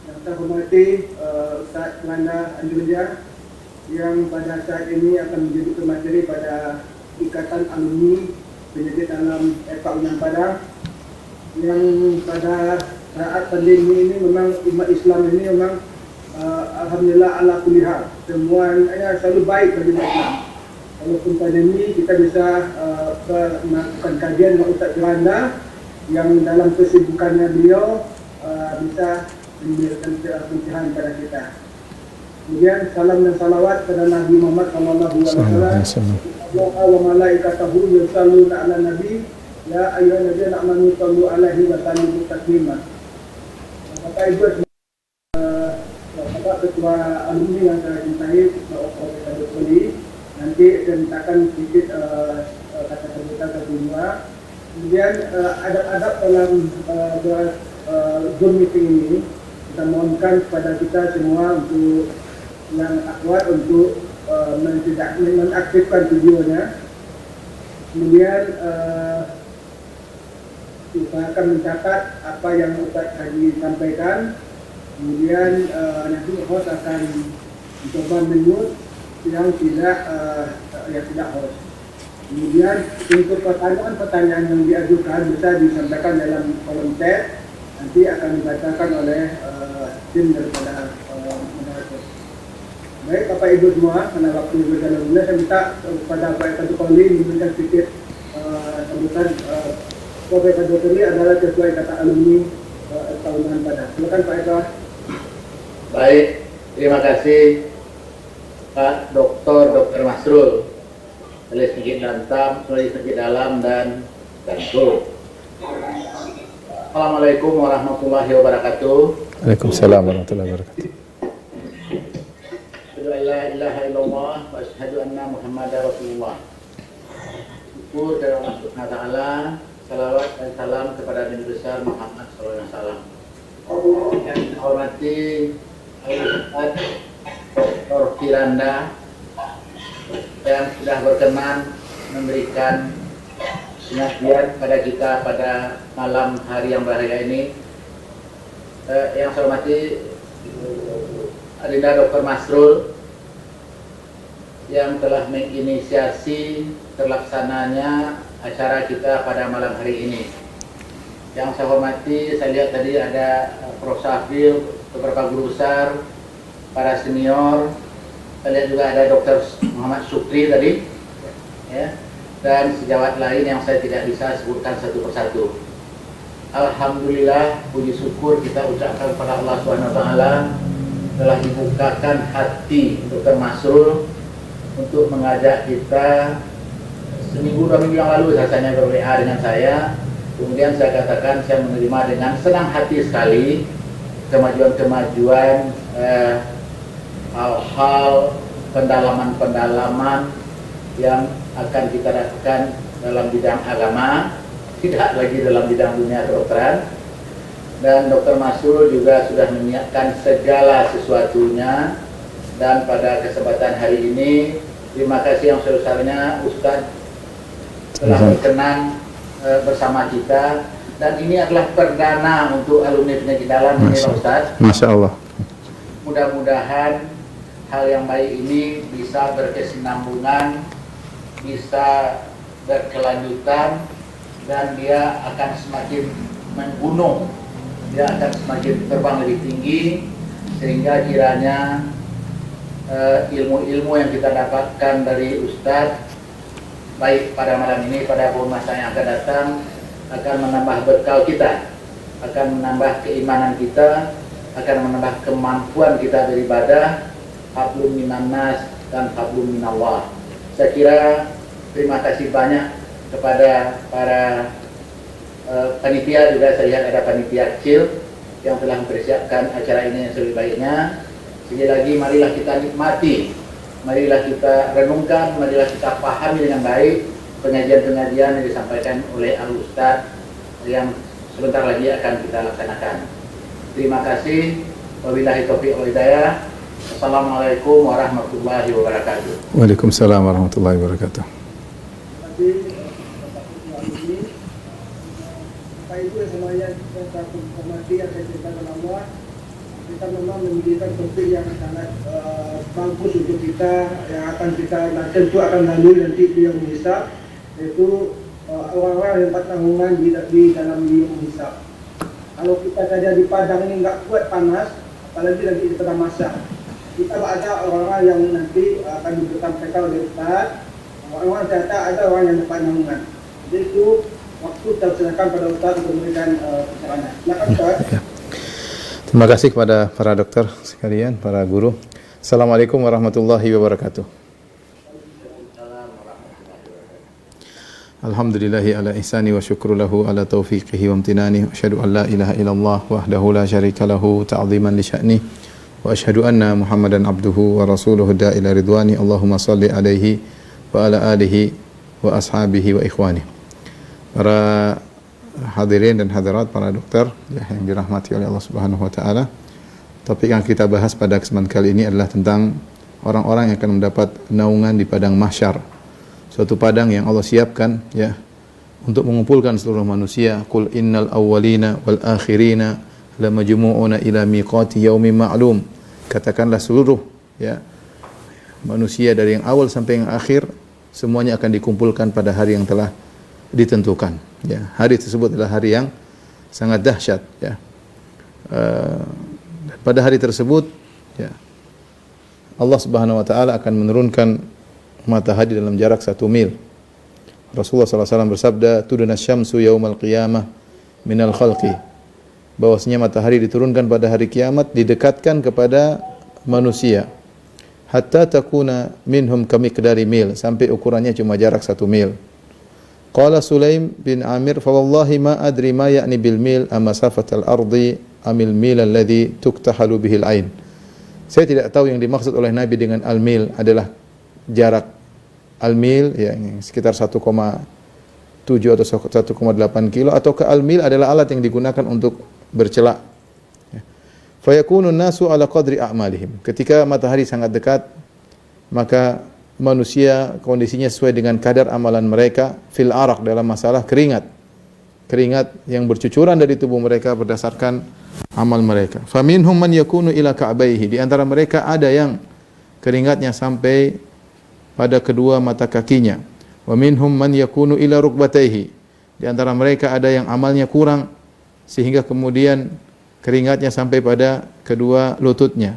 Yang saya hormati Ustaz Melanda Anjulia yang pada saat ini akan menjadi pemateri pada Ikatan Alumni Pendidik dalam FK UNAM Padang, yang pada saat pandemi ini memang umat Islam ini memang alhamdulillah ala kulli hal semuanya selalu baik bagi umat Islam. Walaupun pandemi kita bisa melakukan kajian dengan Ustaz Melanda yang dalam kesibukannya beliau bisa memberikan pencerahan kepada kita. Kemudian salam dan salawat kepada Nabi Muhammad SAW. Allah wa malaikatahu yusalluna ala nabi ya ayyuhalladzina amanu sallu alaihi wa sallimu taslima. Bapak Ibu, Bapak Ketua Alumni yang saya cintai, Bapak Dr. Koli, nanti saya mintakan sedikit kata sambutan kedua. Kemudian adab-adab dalam Zoom meeting ini kita mohonkan kepada kita semua untuk yang akhwat untuk menaktifkan videonya. Kemudian kita akan mencatat apa yang Ustaz tadi sampaikan. Kemudian nanti host akan mencoba mute yang tidak host. Kemudian untuk pertanyaan-pertanyaan yang diajukan bisa disampaikan dalam kolom chat, nanti akan dibacakan oleh tim daripada moderator. Baik Bapak Ibu semua, karena waktu berjalan mulai, saya minta kepada Pak Dr. Koli memberikan sedikit sambutan. Pak Dr. Koli adalah Ketua Ikatan Alumni Tahunan Padang. Silakan Pak Eka. Baik, terima kasih Pak Dr. Masrul, Tulis Masjid Lantam, Tulis Masjid Dalam dan Gantul. Assalamualaikum warahmatullahi wabarakatuh. Waalaikumsalam warahmatullahi wabarakatuh. Asyhadu an la ilaha illallah wa asyhadu anna Muhammadar Rasulullah. Syukur kepada Allah Subhanahu wa taala, salawat dan salam kepada Nabi besar Muhammad sallallahu alaihi wasallam. Yang saya hormati Al-Ustaz Dr. Firanda yang sudah berkenan memberikan penyajian pada kita pada malam hari yang berbahagia ini. Yang saya hormati Adinda Dr. Masrul yang telah menginisiasi terlaksananya acara kita pada malam hari ini. Yang saya hormati, saya lihat tadi ada Prof. Safil, beberapa guru besar, para senior. Saya lihat juga ada Dr. Muhammad Sukri tadi, ya, dan sejawat lain yang saya tidak bisa sebutkan satu persatu. Alhamdulillah, puji syukur kita ucapkan kepada Allah Subhanahu wa taala telah dibukakan hati Dr. Masrul untuk mengajak kita seminggu 2 minggu yang lalu rasanya ber-WA dengan saya. Kemudian saya katakan saya menerima dengan senang hati sekali kemajuan-kemajuan hal-hal pendalaman-pendalaman yang akan kita lakukan dalam bidang agama, tidak lagi dalam bidang dunia kedokteran. Dan Dr. Masrul juga sudah menyiapkan segala sesuatunya. Dan pada kesempatan hari ini, terima kasih yang sebesar-besarnya Ustadz telah berkenan bersama kita. Dan ini adalah perdana untuk alumni penyakit dalam ini Pak Ustadz. Masya Allah. Mudah-mudahan hal yang baik ini bisa berkesinambungan, bisa berkelanjutan, dan dia akan semakin menggunung, dia akan semakin terbang lebih tinggi, sehingga kiranya ilmu-ilmu yang kita dapatkan dari Ustadz baik pada malam ini, pada masa yang akan datang, akan menambah bekal kita, akan menambah keimanan kita, akan menambah kemampuan kita beribadah, hablum minan nas dan hablum minallah. Saya kira terima kasih banyak kepada para panitia, juga saya lihat ada panitia kecil yang telah mempersiapkan acara ini yang sebaik-baiknya. Sekali lagi, marilah kita nikmati, marilah kita renungkan, marilah kita pahami dengan baik pengajian-pengajian yang disampaikan oleh Al-Ustadz yang sebentar lagi akan kita laksanakan. Terima kasih. Wabillahi taufiq wal hidayah. Assalamualaikum warahmatullahi wabarakatuh. Waalaikumsalam warahmatullahi wabarakatuh. Terima kasih Bapak Ketua Alumni. Bapak Ibu semuanya, saya hormati yang saya cintai dalam Allah. kita memang memberikan topik yang sangat bagus untuk kita, yang akan kita tentu akan lalui nanti beliau menghisap, yaitu orang-orang yang dapat tanggungan di dalam beliau menghisap. Kalau kita saja di padang ini nggak kuat panas, apalagi lagi di tengah masak, kita ada orang-orang yang nanti akan diberikan mereka oleh Ustaz. Orang-orang ternyata ada orang yang dapat tanggungan. Jadi itu waktu kita serahkan pada Ustaz untuk memberikan pencerahan. Silakan Ustaz. Terima kasih kepada para dokter sekalian, para guru. Assalamualaikum warahmatullahi wabarakatuh. Alhamdulillahi ala ihsani wa syukru lahu ala taufiqihi wa amtinani wa asyhadu an la ilaha illallah wahdahu la syarika lahu ta'ziman li sya'ni wa asyhadu anna Muhammadan abduhu wa rasuluhu da'ila ridwani. Allahumma salli alaihi wa ala alihi wa ashabihi wa ikhwani. Para hadirin dan hadirat, para dokter yang dirahmati oleh Allah Subhanahu wa taala. Topik yang kita bahas pada kesempatan kali ini adalah tentang orang-orang yang akan mendapat naungan di padang mahsyar. Suatu padang yang Allah siapkan ya untuk mengumpulkan seluruh manusia. Qul innal awwalina wal akhirina lamajmu'una ila miqati yaumin ma'lum. Katakanlah seluruh ya manusia dari yang awal sampai yang akhir semuanya akan dikumpulkan pada hari yang telah ditentukan. Ya, hari tersebut adalah hari yang sangat dahsyat. Ya, dan pada hari tersebut, ya, Allah Subhanahu Wa Taala akan menurunkan matahari dalam jarak 1 mil. Rasulullah SAW bersabda, "Tuduna syamsu yaumal qiyamah minal khalqi." Bahwasanya matahari diturunkan pada hari kiamat, didekatkan kepada manusia. Hatta takuna minhum kamiqdari mil, sampai ukurannya cuma jarak 1 mil. Qala Sulaim bin Amir, fa wallahi ma adri ma ya'ni bil mil amma safatal ardi amil mil alladhi tuktahalu bihil ain. Saya tidak tahu yang dimaksud oleh Nabi dengan al-mil adalah jarak al-mil yang sekitar 1,7 atau 1,8 kilo, atau ke al-mil adalah alat yang digunakan untuk bercelak. Fa yakunu nasu ala qadri a'malihim. Ketika matahari sangat dekat, maka manusia kondisinya sesuai dengan kadar amalan mereka fil arak, dalam masalah keringat yang bercucuran dari tubuh mereka berdasarkan amal mereka. Faminhum man yakunu ila ka'baihi, di antara mereka ada yang keringatnya sampai pada kedua mata kakinya. Wa minhum man yakunu ila rukbatayhi, di antara mereka ada yang amalnya kurang sehingga kemudian keringatnya sampai pada kedua lututnya.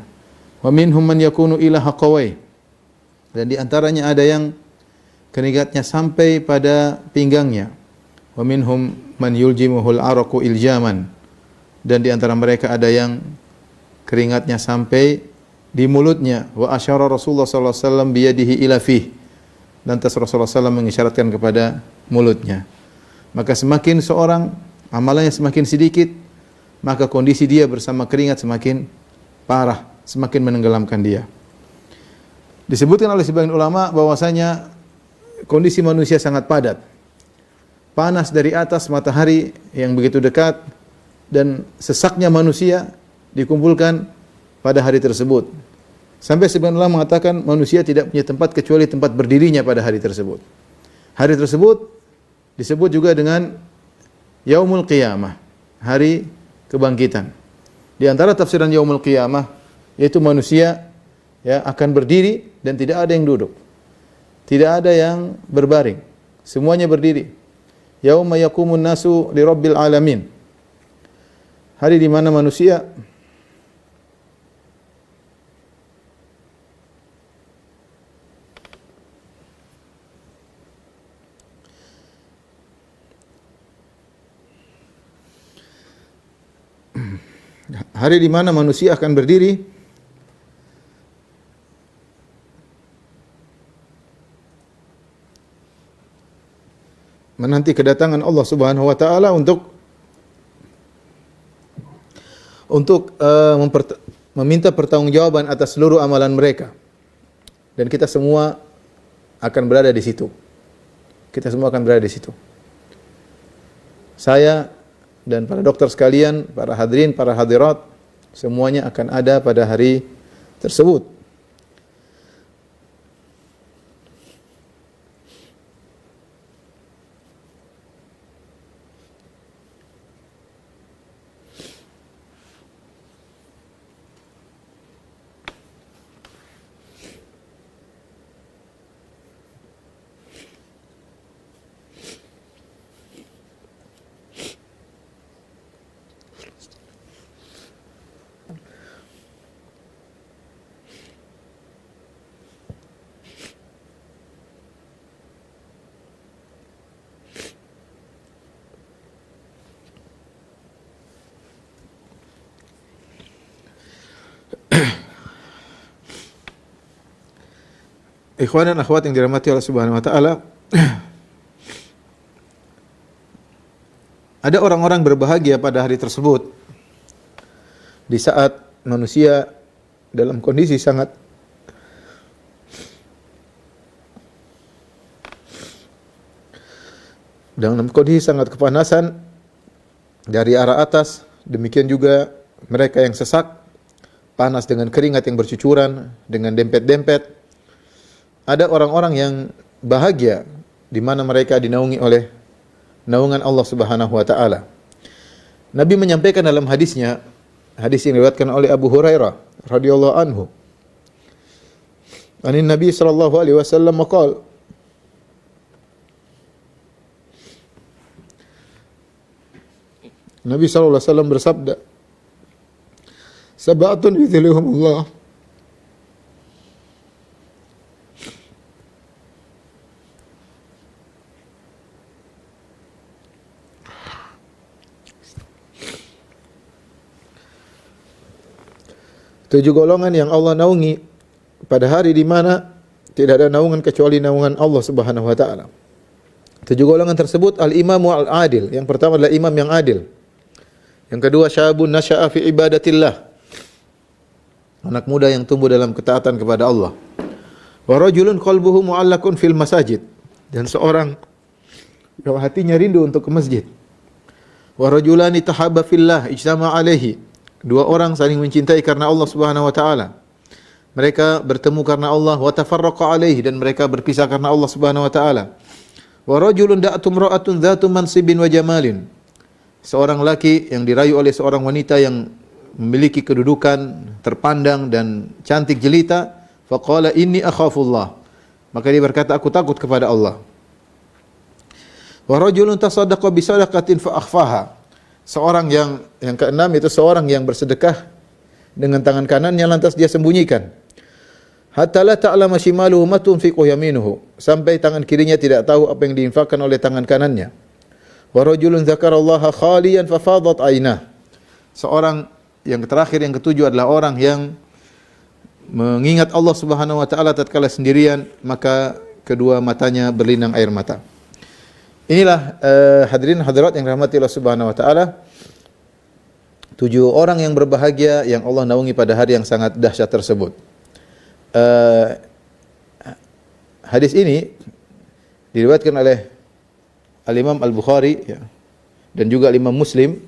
Wa minhum man yakunu ila haqawai, dan di antaranya ada yang keringatnya sampai pada pinggangnya. Wa minhum man yuljimuhul araqu iljaman, dan di antara mereka ada yang keringatnya sampai di mulutnya. Wa asyara Rasulullah sallallahu alaihi wasallam biyadihi ila fih, lantas Rasulullah SAW mengisyaratkan kepada mulutnya. Maka semakin seorang amalannya semakin sedikit, maka kondisi dia bersama keringat semakin parah, semakin menenggelamkan dia. Disebutkan oleh sebagian ulama bahwasanya kondisi manusia sangat padat. Panas dari atas, matahari yang begitu dekat, dan sesaknya manusia dikumpulkan pada hari tersebut. Sampai sebagian ulama mengatakan manusia tidak punya tempat kecuali tempat berdirinya pada hari tersebut. Hari tersebut disebut juga dengan Yaumul Qiyamah, hari kebangkitan. Di antara tafsiran Yaumul Qiyamah yaitu manusia ya akan berdiri dan tidak ada yang duduk. Tidak ada yang berbaring. Semuanya berdiri. Yauma yaqumun nasu li rabbil alamin. Hari di mana manusia akan berdiri menanti kedatangan Allah Subhanahu wa taala untuk meminta pertanggungjawaban atas seluruh amalan mereka. Dan kita semua akan berada di situ. Kita semua akan berada di situ. Saya dan para dokter sekalian, para hadirin, para hadirat, semuanya akan ada pada hari tersebut. Ikhwan dan akhwat yang dirahmati Allah Subhanahu wa taala, ada orang-orang berbahagia pada hari tersebut di saat manusia dalam kondisi sangat kepanasan dari arah atas, demikian juga mereka yang sesak, panas dengan keringat yang bercucuran, dengan dempet-dempet. Ada orang-orang yang bahagia di mana mereka dinaungi oleh naungan Allah Subhanahu wa taala. Nabi menyampaikan dalam hadisnya, hadis yang diriwayatkan oleh Abu Hurairah radhiyallahu anhu. Anin Nabi sallallahu alaihi wasallam qala, Nabi sallallahu alaihi wasallam bersabda, "Sab'atun yudhilluhumullah tujuh golongan yang Allah naungi pada hari di mana tidak ada naungan kecuali naungan Allah Subhanahu wa taala." Tujuh golongan tersebut al-imamu al-adil. Yang pertama adalah imam yang adil. Yang kedua syabun nasya'a fi ibadatillah. Anak muda yang tumbuh dalam ketaatan kepada Allah. Wa rajulun qalbuhu mu'allaqun fil masajid. Dan seorang yang hatinya rindu untuk ke masjid. Wa rajulani tahabba fillah ijtama alaihi. Dua orang saling mencintai karena Allah Subhanahu wa taala. Mereka bertemu karena Allah, wa tafarraqa alaihi, dan mereka berpisah karena Allah Subhanahu wa taala. Wa rajulun da'atum ra'atun dzatu mansibin wa jamalin. Seorang laki yang dirayu oleh seorang wanita yang memiliki kedudukan terpandang dan cantik jelita, faqala inni akhafullah. Maka dia berkata, aku takut kepada Allah. Wa rajulun tasaddaqa bi sadaqatin fa akhfaha. Seorang yang keenam itu seorang yang bersedekah dengan tangan kanannya lantas dia sembunyikan. Hatta la ta'lama shimaluhu ma tunfiqu yaminuhu, sampai tangan kirinya tidak tahu apa yang diinfakkan oleh tangan kanannya. Wa rajulun dzakarallaha khaliyan fa fadat aynah. Seorang yang terakhir, yang ketujuh adalah orang yang mengingat Allah Subhanahu wa taala tatkala sendirian, maka kedua matanya berlinang air mata. Inilah hadirin hadirat yang dirahmati Allah Subhanahu wa taala, tujuh orang yang berbahagia yang Allah naungi pada hari yang sangat dahsyat tersebut. Hadis ini diriwayatkan oleh Al-Imam Al-Bukhari ya, dan juga Al-Imam Muslim,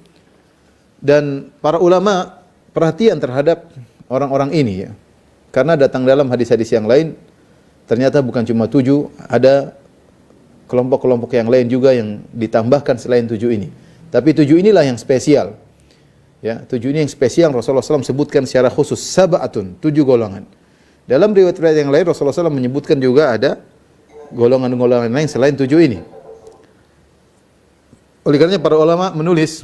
dan para ulama perhatian terhadap orang-orang ini ya. Karena datang dalam hadis-hadis yang lain ternyata bukan cuma tujuh, ada kelompok-kelompok yang lain juga yang ditambahkan selain tujuh ini. Tapi tujuh inilah yang spesial. Ya, tujuh ini yang spesial Rasulullah SAW sebutkan secara khusus, sab'atun, tujuh golongan. Dalam riwayat-riwayat yang lain Rasulullah SAW menyebutkan juga ada golongan-golongan lain selain tujuh ini. Oleh karenanya para ulama menulis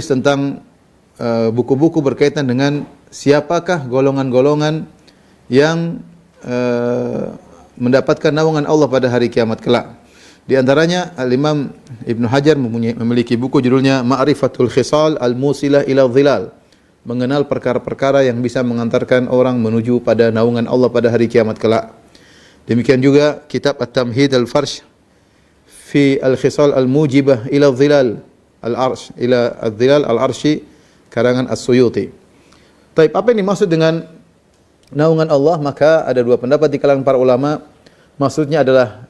tentang buku-buku berkaitan dengan siapakah golongan-golongan yang mendapatkan naungan Allah pada hari kiamat kelak. Di antaranya Al-Imam Ibnu Hajar memiliki buku judulnya Ma'rifatul Khisal Al-Musilah ila Dhilal, mengenal perkara-perkara yang bisa mengantarkan orang menuju pada naungan Allah pada hari kiamat kelak. Demikian juga kitab At-Tamhid Al-Farsh fi Al-Khisal Al-Mujibah ila Dhilal Al-Arsh ila Al-Dhilal Al-Arshi karangan As-Suyuti. Taib, apa yang dimaksud dengan naungan Allah? Maka ada dua pendapat di kalangan para ulama. Maksudnya adalah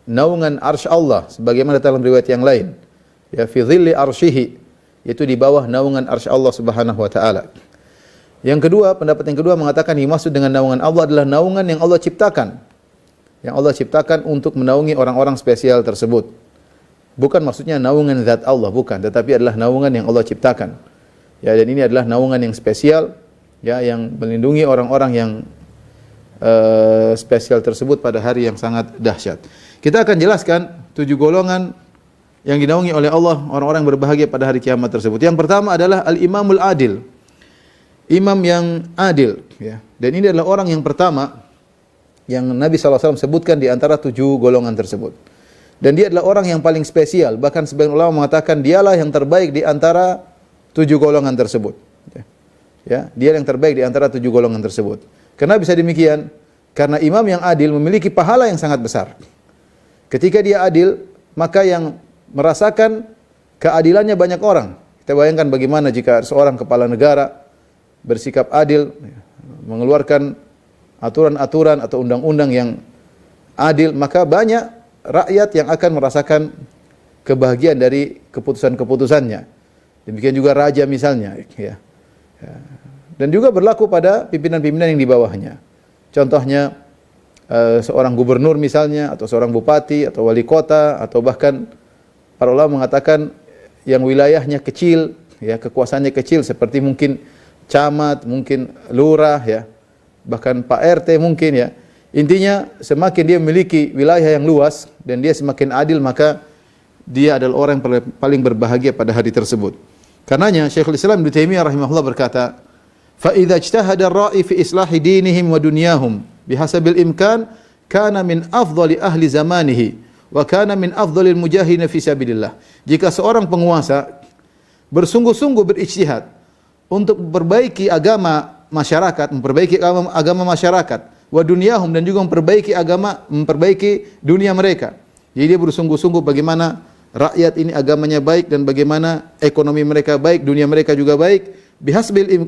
naungan arsy Allah sebagaimana dalam riwayat yang lain, ya, fi dhilli arsyihi, yaitu di bawah naungan arsy Allah Subhanahu wa taala. Yang kedua, pendapat yang kedua mengatakan dimaksud dengan naungan Allah adalah naungan yang Allah ciptakan. Yang Allah ciptakan untuk menaungi orang-orang spesial tersebut. Bukan maksudnya naungan zat Allah, bukan, tetapi adalah naungan yang Allah ciptakan. Ya, dan ini adalah naungan yang spesial, ya, yang melindungi orang-orang yang spesial tersebut pada hari yang sangat dahsyat. Kita akan jelaskan tujuh golongan yang dinaungi oleh Allah, orang-orang yang berbahagia pada hari kiamat tersebut. Yang pertama adalah al-imamul adil, imam yang adil, ya. Dan ini adalah orang yang pertama yang Nabi SAW sebutkan di antara tujuh golongan tersebut. Dan dia adalah orang yang paling spesial. Bahkan sebagian ulama mengatakan dialah yang terbaik di antara tujuh golongan tersebut. Ya, dia yang terbaik di antara 7 golongan tersebut. Kenapa bisa demikian? Karena imam yang adil memiliki pahala yang sangat besar. Ketika dia adil, maka yang merasakan keadilannya banyak orang. Kita bayangkan bagaimana jika seorang kepala negara bersikap adil, mengeluarkan aturan-aturan atau undang-undang yang adil, maka banyak rakyat yang akan merasakan kebahagiaan dari keputusan-keputusannya. Demikian juga raja misalnya, ya. Dan juga berlaku pada pimpinan-pimpinan yang di bawahnya. Contohnya seorang gubernur misalnya, atau seorang bupati, atau wali kota, atau bahkan para ulama mengatakan yang wilayahnya kecil, ya, kekuasaannya kecil, seperti mungkin camat, mungkin lurah, ya, bahkan Pak RT mungkin, ya. Intinya semakin dia memiliki wilayah yang luas dan dia semakin adil, maka dia adalah orang yang paling berbahagia pada hari tersebut. Karenanya Syekhul Islam Ibnu Taimiyah rahimahullah berkata, "Fa idza ijtahada ar-ra'i fi islahi dinihim wa dunyahum bihasabil imkan kana min afdhali ahli zamanihi wa kana min afdhalil mujahidin fi sabilillah." Jika seorang penguasa bersungguh-sungguh berijtihad untuk memperbaiki agama masyarakat, memperbaiki agama masyarakat, wa dunyahum, dan juga memperbaiki dunia mereka. Jadi dia bersungguh-sungguh bagaimana rakyat ini agamanya baik dan bagaimana ekonomi mereka baik, dunia mereka juga baik,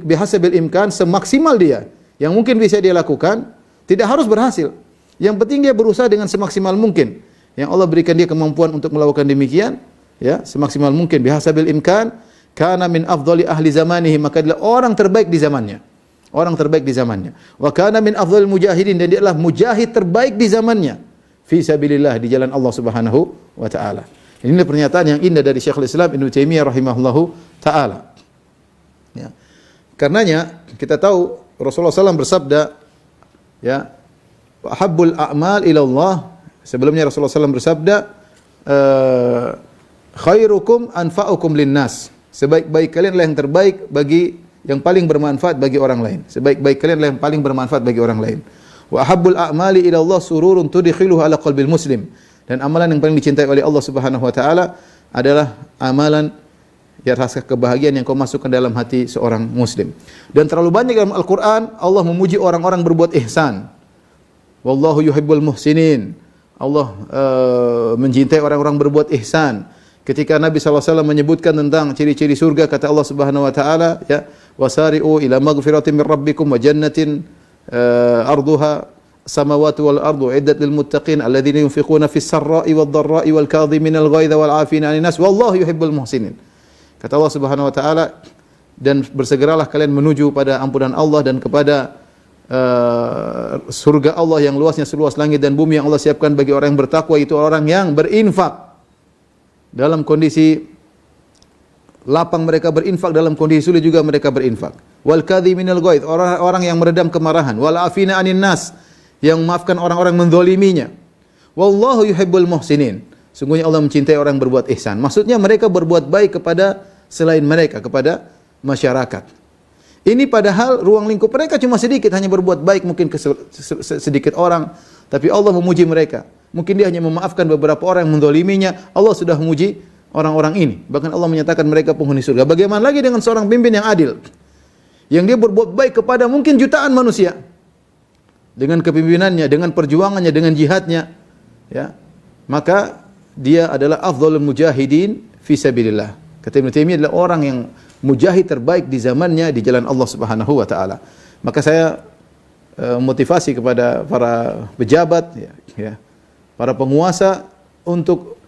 bihasabil imkan, semaksimal dia yang mungkin bisa dia lakukan. Tidak harus berhasil, yang penting dia berusaha dengan semaksimal mungkin. Yang Allah berikan dia kemampuan untuk melakukan demikian, ya, semaksimal mungkin. Bihasabil imkan kana min afdhali ahli zamanihi, maka dia orang terbaik di zamannya. Orang terbaik di zamannya. Wa kana min afdhalil mujahidin, dan dia adalah mujahid terbaik di zamannya. Fi sabilillah, di jalan Allah Subhanahu wa taala. Ini pernyataan yang indah dari Syekhul Islam Ibnu Taimiyah rahimahullahu taala. Ya. Karenanya kita tahu Rasulullah SAW bersabda, ya, ahabbul a'mal ila Allah. Sebelumnya Rasulullah SAW bersabda, khairukum anfa'ukum linnas. Sebaik-baik kalian adalah yang terbaik bagi, yang paling bermanfaat bagi orang lain. Sebaik-baik kalian adalah yang paling bermanfaat bagi orang lain. Wa ahabbul a'mali ila Allah sururun tudkhiluhu ala qalbil muslim. Dan amalan yang paling dicintai oleh Allah Subhanahu wa taala adalah amalan, ya, rasa kebahagiaan yang kau masukkan dalam hati seorang muslim. Dan terlalu banyak dalam Al-Qur'an Allah memuji orang-orang berbuat ihsan. Wallahu yuhibbul muhsinin. Allah mencintai orang-orang berbuat ihsan. Ketika Nabi SAW menyebutkan tentang ciri-ciri surga, kata Allah Subhanahu wa taala, ya, wasari'u ila maghfiratin min rabbikum wa jannatin arduha samawati wal ardu iddat lil muttaqin alladzina yunfiquna fis sarra'i wad dharra'i wal kadhiminal ghaidha wal 'afina 'anil nas wallahu yuhibbul muhsinin. Kata Allah Subhanahu wa taala, dan bersegeralah kalian menuju pada ampunan Allah dan kepada surga Allah yang luasnya seluas langit dan bumi, yang Allah siapkan bagi orang yang bertakwa, itu orang yang berinfak dalam kondisi lapang, mereka berinfak, dalam kondisi sulit juga mereka berinfak. Wal kadhiminal ghaidh, orang-orang yang meredam kemarahan. Wal 'afina 'anil nas, yang memaafkan orang-orang menzaliminya. Wallahu yuhibbul muhsinin, sungguhnya Allah mencintai orang yang berbuat ihsan. Maksudnya mereka berbuat baik kepada selain mereka, kepada masyarakat. Ini padahal ruang lingkup mereka cuma sedikit, hanya berbuat baik mungkin ke sedikit orang, tapi Allah memuji mereka. Mungkin dia hanya memaafkan beberapa orang yang menzaliminya, Allah sudah memuji orang-orang ini. Bahkan Allah menyatakan mereka penghuni surga. Bagaimana lagi dengan seorang pemimpin yang adil, yang dia berbuat baik kepada mungkin jutaan manusia, dengan kepemimpinannya, dengan perjuangannya, dengan jihadnya, ya, maka dia adalah afdhalul mujahidin fi sabilillah. Kata Ibnu Taimiyah, adalah orang yang mujahid terbaik di zamannya di jalan Allah Subhanahu wa taala. Maka saya motivasi kepada para pejabat, ya, para penguasa untuk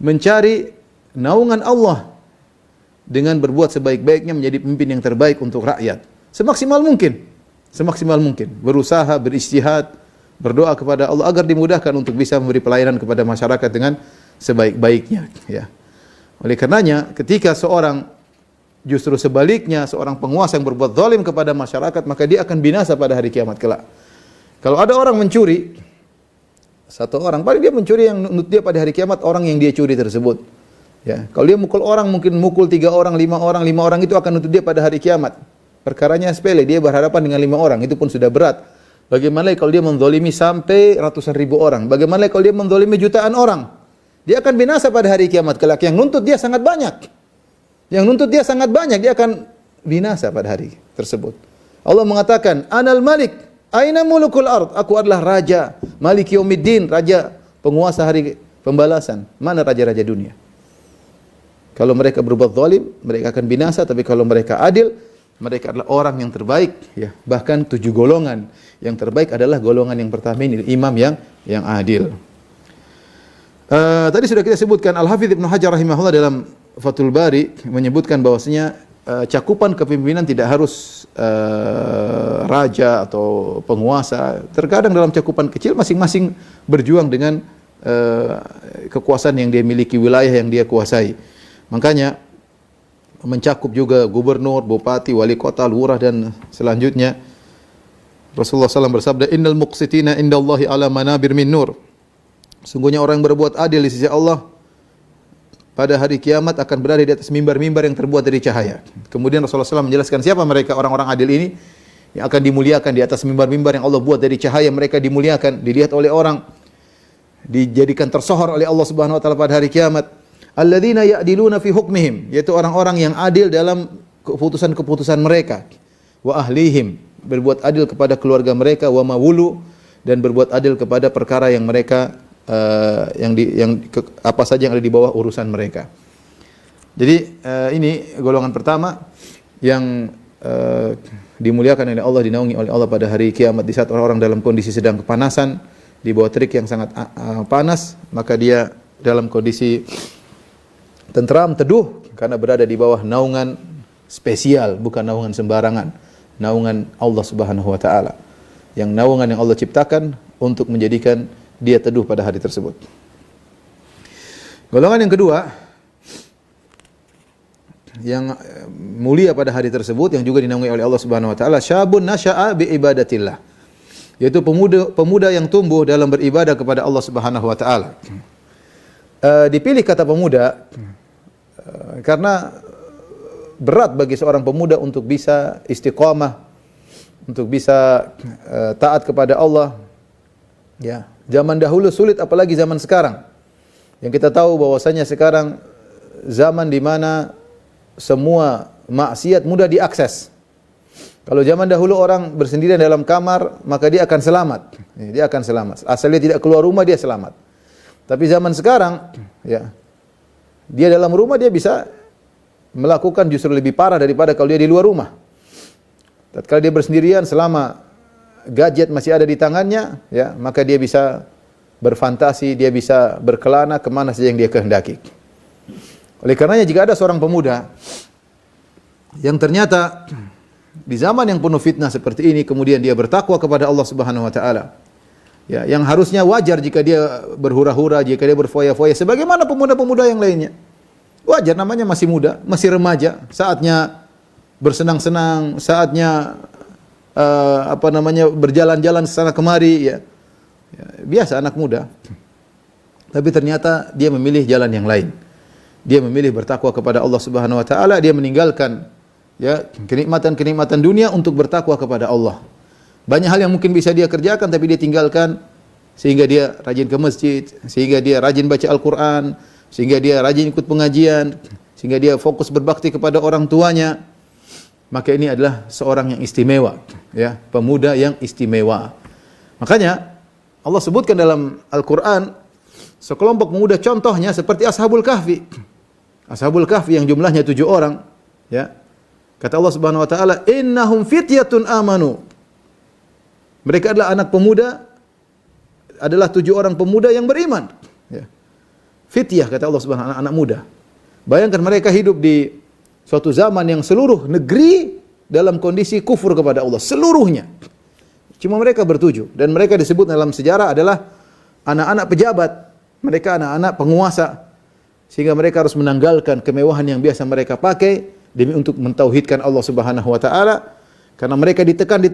mencari naungan Allah dengan berbuat sebaik-baiknya, menjadi pemimpin yang terbaik untuk rakyat. Semaksimal mungkin. Semaksimal mungkin. Berusaha, berijtihad, berdoa kepada Allah agar dimudahkan untuk bisa memberi pelayanan kepada masyarakat dengan sebaik-baiknya, ya. Oleh karenanya, ketika seorang, justru sebaliknya, seorang penguasa yang berbuat zalim kepada masyarakat, maka dia akan binasa pada hari kiamat kelak. Kalau ada orang mencuri, satu orang, paling dia mencuri, yang menurut dia pada hari kiamat orang yang dia curi tersebut. Ya, kalau dia mukul orang, mungkin mukul 3 orang, 5 orang itu akan nuntut dia pada hari kiamat. Perkaranya sepele, dia berhadapan dengan 5 orang, itu pun sudah berat. Bagaimana kalau dia menzalimi sampai ratusan ribu orang? Bagaimana kalau dia menzalimi jutaan orang? Dia akan binasa pada hari kiamat kelak. Yang nuntut dia sangat banyak. Dia akan binasa pada hari tersebut. Allah mengatakan, Anal Malik, aina mulukul ard? Aku adalah raja, Malik Yaumiddin, raja penguasa hari pembalasan. Mana raja-raja dunia? Kalau mereka berbuat zalim, mereka akan binasa, tapi kalau mereka adil, mereka adalah orang yang terbaik, ya. Bahkan 7 golongan. Yang terbaik adalah golongan yang pertama ini, imam yang adil. Tadi sudah kita sebutkan, Al-Hafidz Ibnu Hajar rahimahullah dalam Fathul Bari menyebutkan bahwasanya cakupan kepemimpinan tidak harus raja atau penguasa. Terkadang dalam cakupan kecil masing-masing berjuang dengan kekuasaan yang dia miliki, wilayah yang dia kuasai. Makanya mencakup juga gubernur, bupati, wali kota, lurah dan selanjutnya. Rasulullah SAW bersabda, Innal muqsitina indallahi ala manabir min nur. Sungguhnya orang yang berbuat adil di sisi Allah pada hari kiamat akan berada di atas mimbar-mimbar yang terbuat dari cahaya. Kemudian Rasulullah SAW menjelaskan siapa mereka orang-orang adil ini yang akan dimuliakan di atas mimbar-mimbar yang Allah buat dari cahaya. Mereka dimuliakan, dilihat oleh orang, dijadikan tersohor oleh Allah Subhanahu wa taala pada hari kiamat. Alladzina ya'diluna fi hukmihim, yaitu orang-orang yang adil dalam keputusan-keputusan mereka. Wa ahlihim, berbuat adil kepada keluarga mereka, wa mawulu, dan berbuat adil kepada perkara yang mereka apa saja yang ada di bawah urusan mereka. Jadi ini golongan pertama yang dimuliakan oleh Allah, dinaungi oleh Allah pada hari kiamat. Di saat orang-orang dalam kondisi sedang kepanasan, di bawah terik yang sangat panas, maka dia dalam kondisi tentram, teduh, karena berada di bawah naungan spesial, bukan naungan sembarangan, naungan Allah Subhanahu wa taala. Yang naungan yang Allah ciptakan untuk menjadikan dia teduh pada hari tersebut. Golongan yang kedua yang mulia pada hari tersebut, yang juga dinaungi oleh Allah Subhanahu wa taala, syabun nasya'a bi ibadatillah, yaitu pemuda yang tumbuh dalam beribadah kepada Allah Subhanahu wa taala. Dipilih kata pemuda karena berat bagi seorang pemuda untuk bisa istiqamah, untuk bisa taat kepada Allah. Ya, zaman dahulu sulit, apalagi zaman sekarang. Yang kita tahu bahwasanya sekarang zaman di mana semua maksiat mudah diakses. Kalau zaman dahulu orang bersendirian dalam kamar, maka dia akan selamat. Dia akan selamat. Asal dia tidak keluar rumah, dia selamat. Tapi zaman sekarang, ya, dia dalam rumah dia bisa melakukan justru lebih parah daripada kalau dia di luar rumah. Tatkala dia bersendirian, selama gadget masih ada di tangannya, ya, maka dia bisa berfantasi, dia bisa berkelana kemana saja yang dia kehendaki. Oleh karenanya, jika ada seorang pemuda yang ternyata di zaman yang penuh fitnah seperti ini, kemudian dia bertakwa kepada Allah Subhanahu wa taala, ya, yang harusnya wajar jika dia berhura-hura, jika dia berfoya-foya sebagaimana pemuda-pemuda yang lainnya. Wajar, namanya masih muda, masih remaja, saatnya bersenang-senang, saatnya berjalan-jalan sana kemari, ya. Ya, biasa anak muda. Tapi ternyata dia memilih jalan yang lain. Dia memilih bertakwa kepada Allah Subhanahu wa taala, dia meninggalkan, ya, kenikmatan-kenikmatan dunia untuk bertakwa kepada Allah. Banyak hal yang mungkin bisa dia kerjakan tapi dia tinggalkan, sehingga dia rajin ke masjid, sehingga dia rajin baca Al-Qur'an, sehingga dia rajin ikut pengajian, sehingga dia fokus berbakti kepada orang tuanya. Maka ini adalah seorang yang istimewa, ya, pemuda yang istimewa. Makanya Allah sebutkan dalam Al-Qur'an sekelompok pemuda contohnya seperti Ashabul Kahfi. Ashabul Kahfi yang jumlahnya 7 orang, ya. Kata Allah Subhanahu wa taala, "Innahum fityatun amanu." Mereka adalah anak pemuda, adalah 7 orang pemuda yang beriman, ya. Fityah kata Allah Subhanahu wa taala, anak muda. Bayangkan mereka hidup di suatu zaman yang seluruh negeri dalam kondisi kufur kepada Allah, seluruhnya. Cuma mereka ber-7, dan mereka disebut dalam sejarah adalah anak-anak pejabat, mereka anak-anak penguasa, sehingga mereka harus menanggalkan kemewahan yang biasa mereka pakai demi untuk mentauhidkan Allah Subhanahu wa taala. Karena mereka ditekan,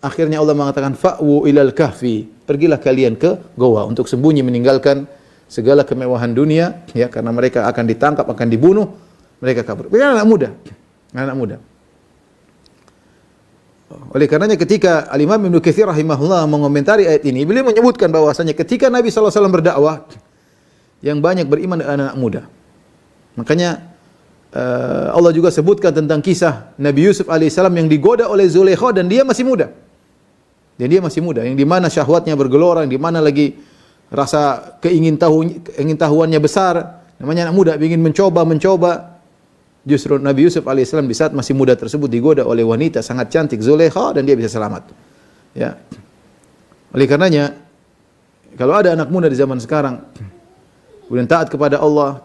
akhirnya Allah mengatakan fa'wu ilal kahfi, pergilah kalian ke goa untuk sembunyi, meninggalkan segala kemewahan dunia, ya, karena mereka akan ditangkap, akan dibunuh. Mereka kabur. Mereka anak muda. Oleh karenanya ketika Al-Imam Ibnu Katsir rahimahullah mengomentari ayat ini, beliau menyebutkan bahwasanya ketika Nabi SAW berdakwah, yang banyak beriman adalah anak muda. Makanya Allah juga sebutkan tentang kisah Nabi Yusuf alaihissalam yang digoda oleh Zulaikha dan dia masih muda. Dan dia masih muda, yang di mana syahwatnya bergelora, yang di mana lagi rasa keingintahuannya besar. Namanya anak muda, ingin mencoba. Justru Nabi Yusuf alaihissalam di saat masih muda tersebut digoda oleh wanita sangat cantik Zulaikha dan dia bisa selamat. Ya. Oleh karenanya, kalau ada anak muda di zaman sekarang kemudian taat kepada Allah,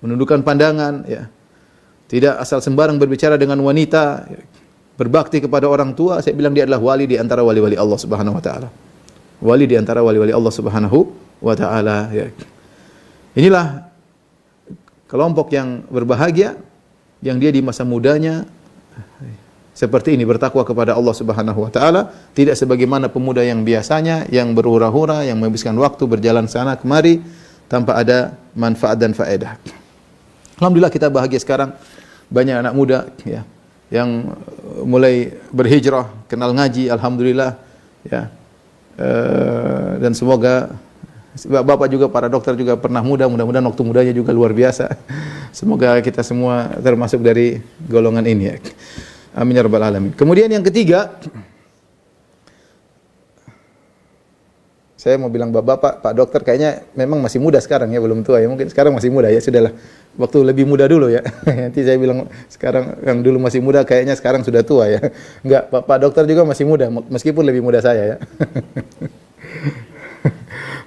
menundukkan pandangan, ya, tidak asal sembarang berbicara dengan wanita, ya, berbakti kepada orang tua, saya bilang dia adalah wali di antara wali-wali Allah Subhanahu wa taala. Wali di antara wali-wali Allah Subhanahu wa taala, ya. Inilah kelompok yang berbahagia yang dia di masa mudanya seperti ini, bertakwa kepada Allah Subhanahu wa taala, tidak sebagaimana pemuda yang biasanya yang berhura-hura, yang menghabiskan waktu berjalan sana kemari tanpa ada manfaat dan faedah. Alhamdulillah kita bahagia sekarang, banyak anak muda, ya, yang mulai berhijrah, kenal ngaji, alhamdulillah, ya. Dan semoga Bapak juga, para dokter juga pernah muda, mudah-mudahan waktu mudanya juga luar biasa. Semoga kita semua termasuk dari golongan ini, ya. Amin ya rabbal alamin. Kemudian yang ketiga, saya mau bilang Bapak, Pak Dokter kayaknya memang masih muda sekarang ya, belum tua ya. Mungkin sekarang masih muda ya, sudahlah. Waktu lebih muda dulu ya. Nanti saya bilang sekarang yang dulu masih muda kayaknya sekarang sudah tua ya. Enggak, Pak Dokter juga masih muda meskipun lebih muda saya ya.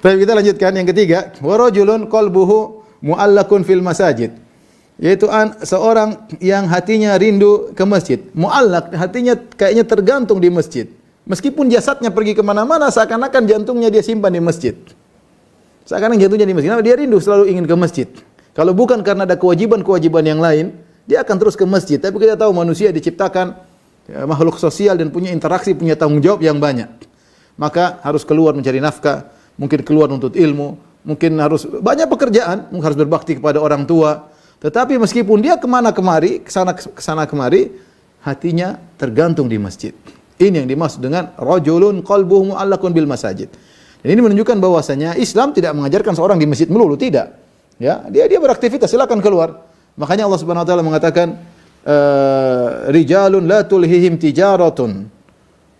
Baik, kita lanjutkan yang ketiga, wa rajulun qalbuhu mu'allakun fil masajid. Yaitu seorang yang hatinya rindu ke masjid. Mu'allak, hatinya kayaknya tergantung di masjid. Meskipun jasadnya pergi kemana-mana, seakan-akan jantungnya dia simpan di masjid. Seakan-akan jantungnya di masjid. Nah, dia rindu selalu ingin ke masjid. Kalau bukan karena ada kewajiban-kewajiban yang lain, dia akan terus ke masjid. Tapi kita tahu manusia diciptakan ya, makhluk sosial dan punya interaksi, punya tanggung jawab yang banyak. Maka harus keluar mencari nafkah, mungkin keluar untuk ilmu, mungkin harus banyak pekerjaan, mungkin harus berbakti kepada orang tua. Tetapi meskipun dia kemana kemari, kesana kemari, hatinya tergantung di masjid. Ini yang dimaksud dengan rajulun qalbuhu mu'allaqun bil masajid. Dan ini menunjukkan bahwasanya Islam tidak mengajarkan seorang di masjid melulu, tidak. Ya, dia beraktivitas, silakan keluar. Makanya Allah Subhanahu wa taala mengatakan rijalun la tulhihim tijaratun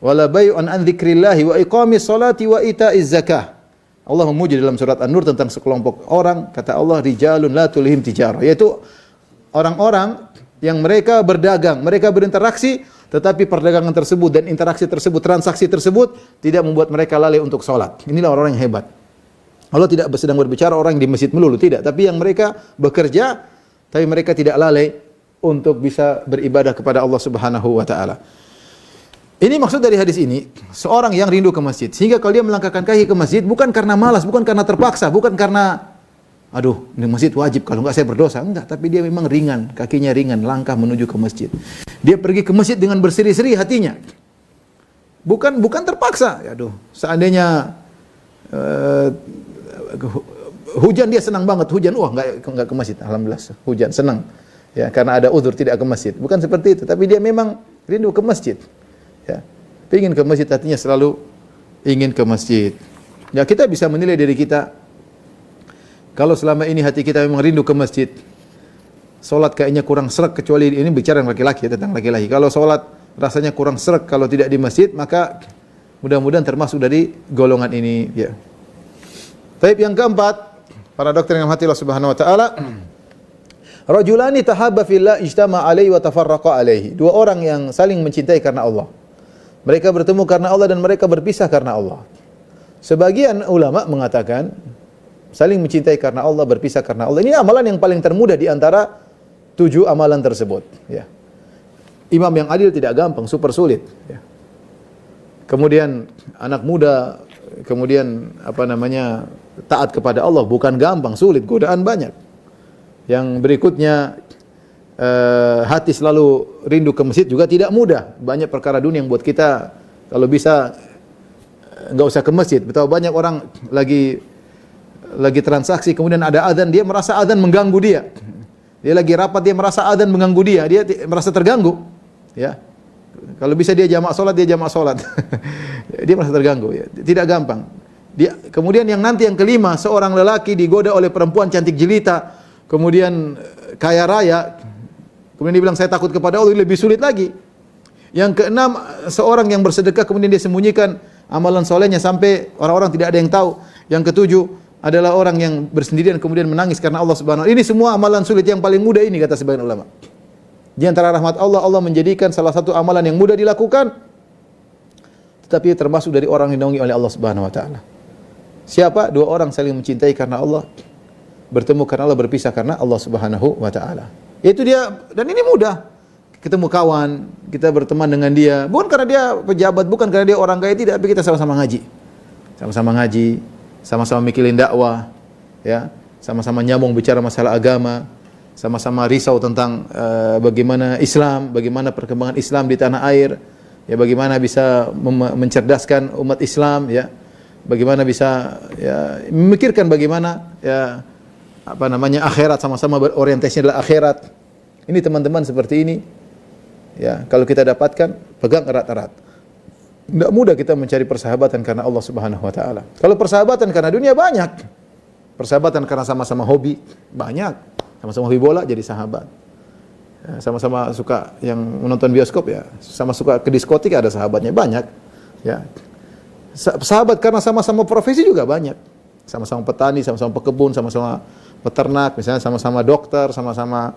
wala bai'un an dzikrillah wa iqamis salati wa ita'iz zakah. Allah memuji dalam surat An-Nur tentang sekelompok orang, kata Allah rijalun la tulhihim tijarah, yaitu orang-orang yang mereka berdagang, mereka berinteraksi, tetapi perdagangan tersebut dan interaksi tersebut, transaksi tersebut tidak membuat mereka lalai untuk salat. Inilah orang yang hebat. Allah tidak sedang berbicara orang yang di masjid melulu, tidak, tapi yang mereka bekerja tapi mereka tidak lalai untuk bisa beribadah kepada Allah Subhanahu wa taala. Ini maksud dari hadis ini, seorang yang rindu ke masjid, sehingga kalau dia melangkahkan kaki ke masjid bukan karena malas, bukan karena terpaksa, bukan karena aduh, ini masjid wajib, kalau enggak saya berdosa. Enggak, tapi dia memang ringan, kakinya ringan, langkah menuju ke masjid. Dia pergi ke masjid dengan berseri-seri hatinya. Bukan terpaksa. Aduh, seandainya hujan dia senang banget, hujan, wah enggak ke masjid. Alhamdulillah, hujan senang. Ya, karena ada uzur tidak ke masjid. Bukan seperti itu, tapi dia memang rindu ke masjid. Ya, ingin ke masjid, hatinya selalu ingin ke masjid. Ya, kita bisa menilai diri kita. Kalau selama ini hati kita memang rindu ke masjid, solat kayaknya kurang sreg, kecuali ini bicara laki-laki, tentang laki-laki. Kalau solat rasanya kurang sreg kalau tidak di masjid, maka mudah-mudahan termasuk dari golongan ini. Ya. Taib yang keempat, para dokter yang mati Allah Subhanahu wa taala, rajulani tahabba fillah ijtama alaihi wa tafarraqa alaihi. Dua orang yang saling mencintai karena Allah. Mereka bertemu karena Allah dan mereka berpisah karena Allah. Sebagian ulama mengatakan saling mencintai karena Allah, berpisah karena Allah. Ini amalan yang paling termudah di antara 7 amalan tersebut. Ya. Imam yang adil tidak gampang, super sulit. Ya. Kemudian anak muda, kemudian taat kepada Allah bukan gampang, sulit, godaan banyak. Yang berikutnya hati selalu rindu ke masjid juga tidak mudah. Banyak perkara dunia yang buat kita kalau bisa enggak usah ke masjid. Betapa banyak orang lagi transaksi kemudian ada azan, dia merasa azan mengganggu dia. Dia lagi rapat, dia merasa azan mengganggu dia merasa terganggu. Ya. Kalau bisa dia jamak salat, dia jamak salat. Dia merasa terganggu ya. Tidak gampang. Kemudian yang kelima, seorang lelaki digoda oleh perempuan cantik jelita, kemudian kaya raya, Kemudian dia bilang saya takut kepada Allah, lebih sulit lagi. Yang keenam, seorang yang bersedekah kemudian dia sembunyikan amalan solehnya sampai orang-orang tidak ada yang tahu. Yang ketujuh adalah orang yang bersendirian kemudian menangis karena Allah Subhanahu wa taala. Ini semua amalan sulit, yang paling mudah ini kata sebagian ulama. Di antara rahmat Allah, Allah menjadikan salah satu amalan yang mudah dilakukan, tetapi termasuk dari orang yang dinaungi oleh Allah Subhanahu wa taala. Siapa? Dua orang saling mencintai karena Allah, bertemu karena Allah, berpisah karena Allah Subhanahu wa taala. Itu dia, dan ini mudah. Ketemu kawan, kita berteman dengan dia, bukan karena dia pejabat, bukan karena dia orang kaya, tidak, tapi kita sama-sama ngaji. Sama-sama ngaji, sama-sama mikirin dakwah, ya, sama-sama nyambung bicara masalah agama, sama-sama risau tentang bagaimana Islam, bagaimana perkembangan Islam di tanah air, ya, bagaimana bisa mencerdaskan umat Islam, ya, bagaimana bisa, ya, memikirkan bagaimana, ya, apa namanya, akhirat, sama-sama berorientasinya adalah akhirat. Ini teman-teman seperti ini, ya, kalau kita dapatkan, pegang erat-erat. Tidak mudah kita mencari persahabatan karena Allah Subhanahu wa taala. Kalau persahabatan karena dunia banyak. Persahabatan karena sama-sama hobi banyak. Sama-sama hobi bola jadi sahabat. Ya, sama-sama suka yang menonton bioskop, ya, sama suka ke diskotik ada sahabatnya banyak, ya. Sahabat karena sama-sama profesi juga banyak. Sama-sama petani, sama-sama pekebun, sama-sama peternak, misalnya sama-sama dokter, sama-sama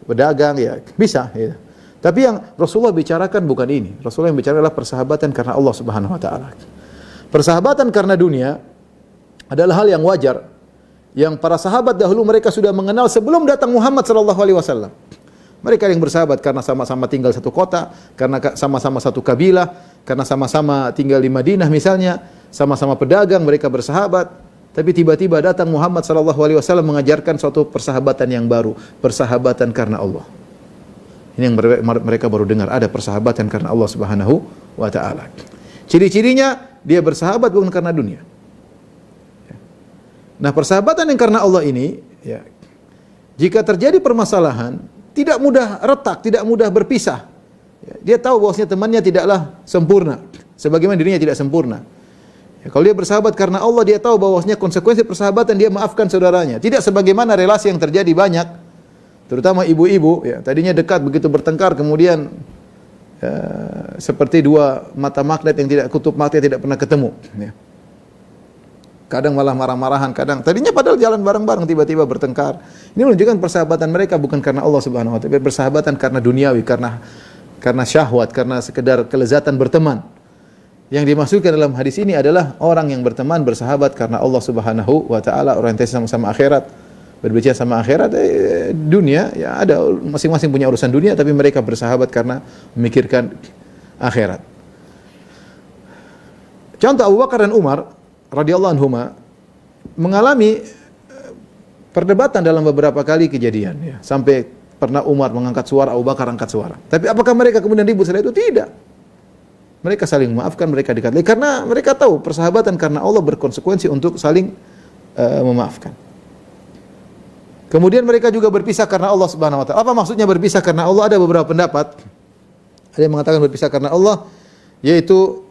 pedagang, ya, bisa, ya. Tapi yang Rasulullah bicarakan bukan ini. Rasulullah yang bicara adalah persahabatan karena Allah Subhanahu wa taala. Persahabatan karena dunia adalah hal yang wajar, yang para sahabat dahulu mereka sudah mengenal sebelum datang Muhammad sallallahu alaihi wasallam. Mereka yang bersahabat karena sama-sama tinggal satu kota, karena sama-sama satu kabilah, karena sama-sama tinggal di Madinah misalnya, sama-sama pedagang, mereka bersahabat. Tapi tiba-tiba datang Muhammad sallallahu alaihi wasallam mengajarkan suatu persahabatan yang baru, persahabatan karena Allah. Ini yang mereka baru dengar, ada persahabatan karena Allah Subhanahu wa taala. Ciri-cirinya dia bersahabat bukan karena dunia. Nah, persahabatan yang karena Allah ini, ya, jika terjadi permasalahan, tidak mudah retak, tidak mudah berpisah. Ya, dia tahu bahwasanya temannya tidaklah sempurna, sebagaimana dirinya tidak sempurna. Ya, kalau dia bersahabat karena Allah, dia tahu bahwasanya konsekuensi persahabatan dia maafkan saudaranya. Tidak sebagaimana relasi yang terjadi banyak, terutama ibu-ibu, ya, tadinya dekat, begitu bertengkar kemudian seperti dua mata magnet yang tidak, kutub magnet tidak pernah ketemu, ya. Kadang malah marah-marahan, kadang tadinya padahal jalan bareng-bareng tiba-tiba bertengkar. Ini menunjukkan persahabatan mereka bukan karena Allah Subhanahu wa taala, tapi persahabatan karena duniawi, karena syahwat, karena sekedar kelezatan berteman. Yang dimaksudkan dalam hadis ini adalah orang yang berteman, bersahabat karena Allah Subhanahu wa taala, orientasi sama-sama akhirat. Berbicara sama akhirat, dunia, ya, ada masing-masing punya urusan dunia, tapi mereka bersahabat karena memikirkan akhirat. Contoh Abu Bakar dan Umar radhiyallahu anhuma mengalami perdebatan dalam beberapa kali kejadian, ya, sampai pernah Umar mengangkat suara, Abu Bakar angkat suara. Tapi apakah mereka kemudian ribut setelah itu? Tidak. Mereka saling memaafkan, mereka dekat lagi karena mereka tahu persahabatan karena Allah berkonsekuensi untuk saling memaafkan. Kemudian mereka juga berpisah karena Allah Subhanahu wa taala. Apa maksudnya berpisah karena Allah? Ada beberapa pendapat. Ada yang mengatakan berpisah karena Allah yaitu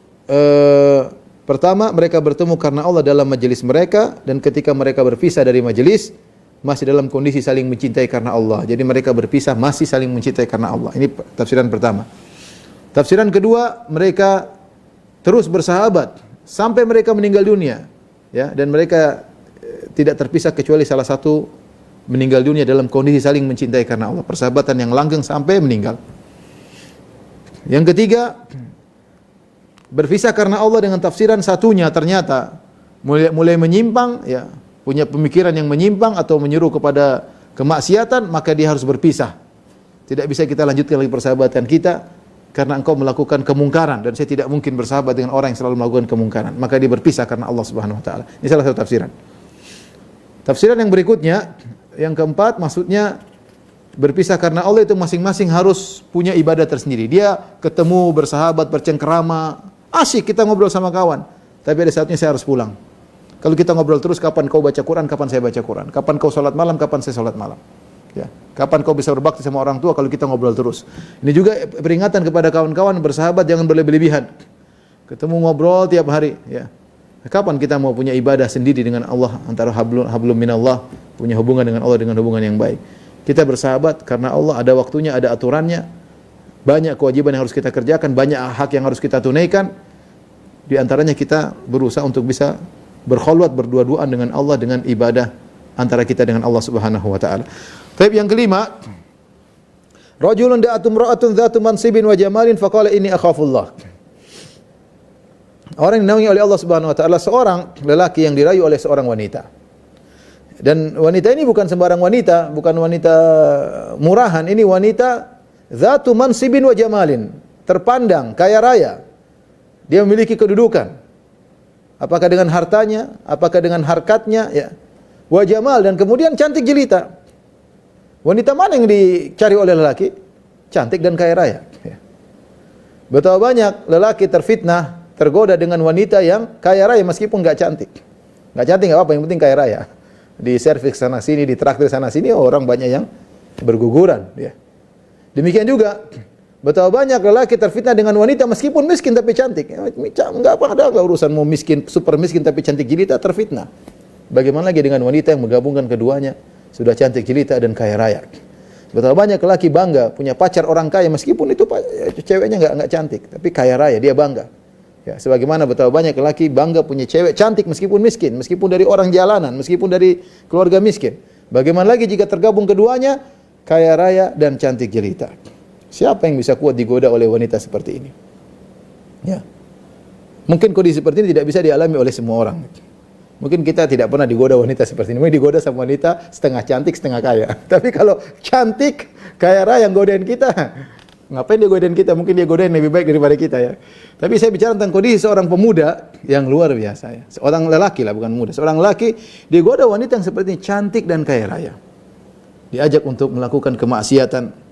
pertama, mereka bertemu karena Allah dalam majelis mereka, dan ketika mereka berpisah dari majelis masih dalam kondisi saling mencintai karena Allah. Jadi mereka berpisah masih saling mencintai karena Allah. Ini tafsiran pertama. Tafsiran kedua, mereka terus bersahabat sampai mereka meninggal dunia, ya, dan mereka tidak terpisah kecuali salah satu meninggal dunia dalam kondisi saling mencintai karena Allah. Persahabatan yang langgeng sampai meninggal. Yang ketiga, berpisah karena Allah dengan tafsiran satunya ternyata mulai menyimpang, ya, punya pemikiran yang menyimpang atau menyeru kepada kemaksiatan, maka dia harus berpisah. Tidak bisa kita lanjutkan lagi persahabatan kita karena engkau melakukan kemungkaran, dan saya tidak mungkin bersahabat dengan orang yang selalu melakukan kemungkaran. Maka dia berpisah karena Allah Subhanahu wa taala. Ini salah satu tafsiran. Tafsiran yang berikutnya, yang keempat, maksudnya berpisah karena Allah itu masing-masing harus punya ibadah tersendiri. Dia ketemu, bersahabat, bercengkerama, asik kita ngobrol sama kawan, tapi ada saatnya saya harus pulang. Kalau kita ngobrol terus, kapan kau baca Quran, kapan saya baca Quran, kapan kau sholat malam, kapan saya sholat malam, ya, kapan kau bisa berbakti sama orang tua kalau kita ngobrol terus. Ini juga peringatan kepada kawan-kawan bersahabat, jangan berlebih-lebihan. Ketemu ngobrol tiap hari, ya. Kapan kita mau punya ibadah sendiri dengan Allah, antara hablum minallah, punya hubungan dengan Allah dengan hubungan yang baik. Kita bersahabat karena Allah, ada waktunya, ada aturannya. Banyak kewajiban yang harus kita kerjakan, banyak hak yang harus kita tunaikan. Di antaranya kita berusaha untuk bisa berkhulwat, berdua-duaan dengan Allah dengan ibadah antara kita dengan Allah Subhanahu wa taala. Baik, yang kelima, rajulun da'atum ra'atun dzatu mansibin wa jamalin faqala inni akhafullah. Orang yang dinaungi oleh Allah Subhanahu wa taala, seorang lelaki yang dirayu oleh seorang wanita. Dan wanita ini bukan sembarang wanita, bukan wanita murahan, ini wanita dzatu mansibin wa jamalin, terpandang, kaya raya. Dia memiliki kedudukan. Apakah dengan hartanya, apakah dengan harkatnya, ya. Wa jamal, dan kemudian cantik jelita. Wanita mana yang dicari oleh lelaki? Cantik dan kaya raya. Ya. Betapa banyak lelaki terfitnah, tergoda dengan wanita yang kaya raya meskipun enggak cantik. Enggak cantik enggak apa-apa, yang penting kaya raya. Di servis sana sini, di traktir sana sini, orang banyak yang berguguran, ya. Demikian juga betapa banyak lelaki terfitnah dengan wanita meskipun miskin tapi cantik. Enggak apa, ada urusan mau miskin, super miskin tapi cantik jelita, terfitnah. Bagaimana lagi dengan wanita yang menggabungkan keduanya, sudah cantik jelita dan kaya raya. Betapa banyak lelaki bangga punya pacar orang kaya meskipun itu ceweknya enggak cantik, tapi kaya raya, dia bangga. Ya, sebagaimana betapa banyak lelaki bangga punya cewek cantik meskipun miskin, meskipun dari orang jalanan, meskipun dari keluarga miskin. Bagaimana lagi jika tergabung keduanya, kaya raya dan cantik jelita. Siapa yang bisa kuat digoda oleh wanita seperti ini? Ya. Mungkin kondisi seperti ini tidak bisa dialami oleh semua orang. Mungkin kita tidak pernah digoda wanita seperti ini. Mungkin digoda sama wanita setengah cantik, setengah kaya. Tapi kalau cantik, kaya raya yang godain kita, ngapain dia godain kita? Mungkin dia godain lebih baik daripada kita, ya. Tapi saya bicara tentang kondisi seorang pemuda yang luar biasa, ya. Seorang lelaki lah, bukan muda. Seorang lelaki digoda wanita yang seperti ini, cantik dan kaya raya. Diajak untuk melakukan kemaksiatan.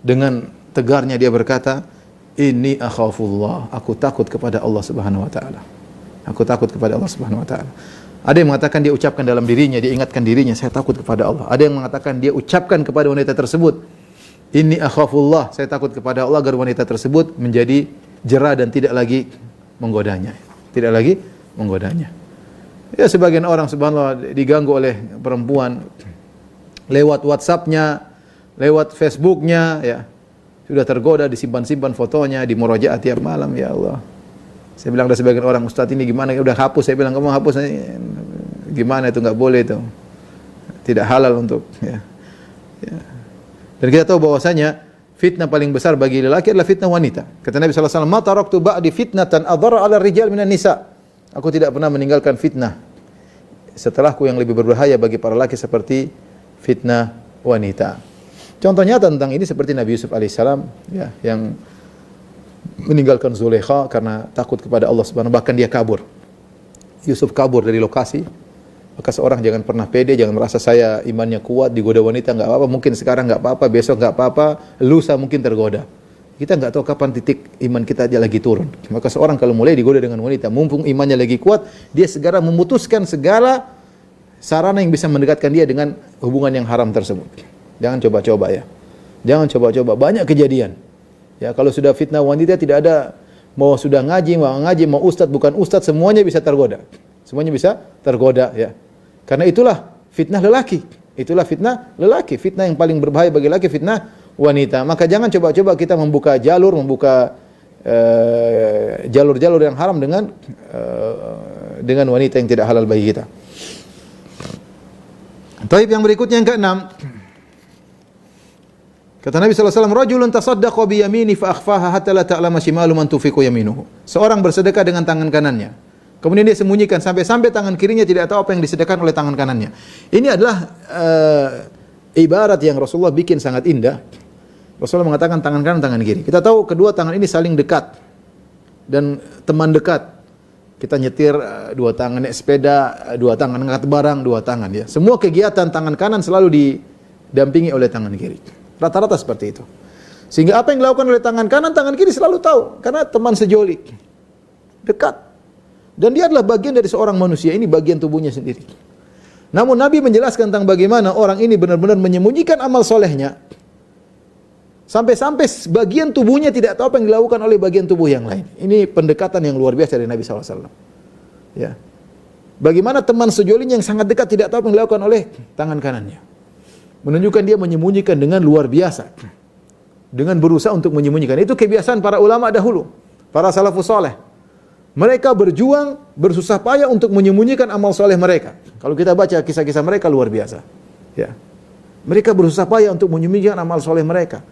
Dengan tegarnya dia berkata, "Inni akhafullah." Aku takut kepada Allah Subhanahu wa taala. Aku takut kepada Allah Subhanahu wa taala. Ada yang mengatakan dia ucapkan dalam dirinya, dia ingatkan dirinya, saya takut kepada Allah. Ada yang mengatakan dia ucapkan kepada wanita tersebut, "Inni akhafullah." Saya takut kepada Allah agar wanita tersebut menjadi jera dan tidak lagi menggodanya. Tidak lagi menggodanya. Ya, sebagian orang subhanallah diganggu oleh perempuan lewat WhatsApp-nya, lewat Facebook-nya, ya. Sudah tergoda, disimpan-simpan fotonya, di murojaah tiap malam, ya Allah. Saya bilang ada sebagian orang, "Ustaz ini gimana?" Udah hapus. Saya bilang, "Kamu hapus." Gimana itu, enggak boleh itu. Tidak halal untuk, ya. Ya. Dan kita tahu bahwasanya fitnah paling besar bagi lelaki adalah fitnah wanita. Kata Nabi sallallahu alaihi wasallam, "Ma taraktu ba'di fitnatan adhara 'ala rijal minan nisa." Aku tidak pernah meninggalkan fitnah setelahku yang lebih berbahaya bagi para lelaki seperti fitnah wanita. Contohnya tentang ini seperti Nabi Yusuf alaihissalam, ya, yang meninggalkan Zulaikha karena takut kepada Allah Subhanahu, bahkan dia kabur. Yusuf kabur dari lokasi. Maka seorang jangan pernah pede, jangan merasa saya imannya kuat, digoda wanita enggak apa-apa, mungkin sekarang enggak apa-apa, besok enggak apa-apa, lusa mungkin tergoda. Kita enggak tahu kapan titik iman kita aja lagi turun. Maka seorang kalau mulai digoda dengan wanita, mumpung imannya lagi kuat, dia segera memutuskan segala sarana yang bisa mendekatkan dia dengan hubungan yang haram tersebut. Jangan coba-coba, ya. Jangan coba-coba, banyak kejadian. Ya, kalau sudah fitnah wanita tidak ada mau sudah ngaji, mau ustaz, bukan ustaz, semuanya bisa tergoda. Semuanya bisa tergoda, ya. Karena itulah fitnah lelaki. Itulah fitnah lelaki. Fitnah yang paling berbahaya bagi lelaki, fitnah wanita. Maka jangan coba-coba kita membuka jalur-jalur yang haram dengan wanita yang tidak halal bagi kita. Taib yang berikutnya yang keenam. Kata Nabi sallallahu alaihi wasallam, "Rajulun tasaddaqa bi yamini fa akhfaha hatta la ta'lama shimalu man tunfiqu yaminuhu." Seorang bersedekah dengan tangan kanannya. Kemudian dia sembunyikan sampai tangan kirinya tidak tahu apa yang disedekahkan oleh tangan kanannya. Ini adalah ibarat yang Rasulullah bikin sangat indah. Rasulullah mengatakan tangan kanan, tangan kiri. Kita tahu kedua tangan ini saling dekat dan teman dekat. Kita nyetir dua tangan, naik sepeda dua tangan, angkat barang dua tangan, ya. Semua kegiatan tangan kanan selalu didampingi oleh tangan kiri. Rata-rata seperti itu. Sehingga apa yang dilakukan oleh tangan kanan, tangan kiri selalu tahu. Karena teman sejoli. Dekat. Dan dia adalah bagian dari seorang manusia. Ini bagian tubuhnya sendiri. Namun Nabi menjelaskan tentang bagaimana orang ini benar-benar menyembunyikan amal solehnya. Sampai-sampai bagian tubuhnya tidak tahu apa yang dilakukan oleh bagian tubuh yang lain. Ini pendekatan yang luar biasa dari Nabi SAW. Ya. Bagaimana teman sejolinya yang sangat dekat tidak tahu apa yang dilakukan oleh tangan kanannya. menunjukkan dia menyembunyikan dengan luar biasa. Dengan berusaha untuk menyembunyikan. Itu kebiasaan para ulama dahulu, para salafus saleh. Mereka berjuang, bersusah payah untuk menyembunyikan amal soleh mereka. Kalau kita baca kisah-kisah mereka luar biasa. Ya. Mereka bersusah payah untuk menyembunyikan amal soleh mereka.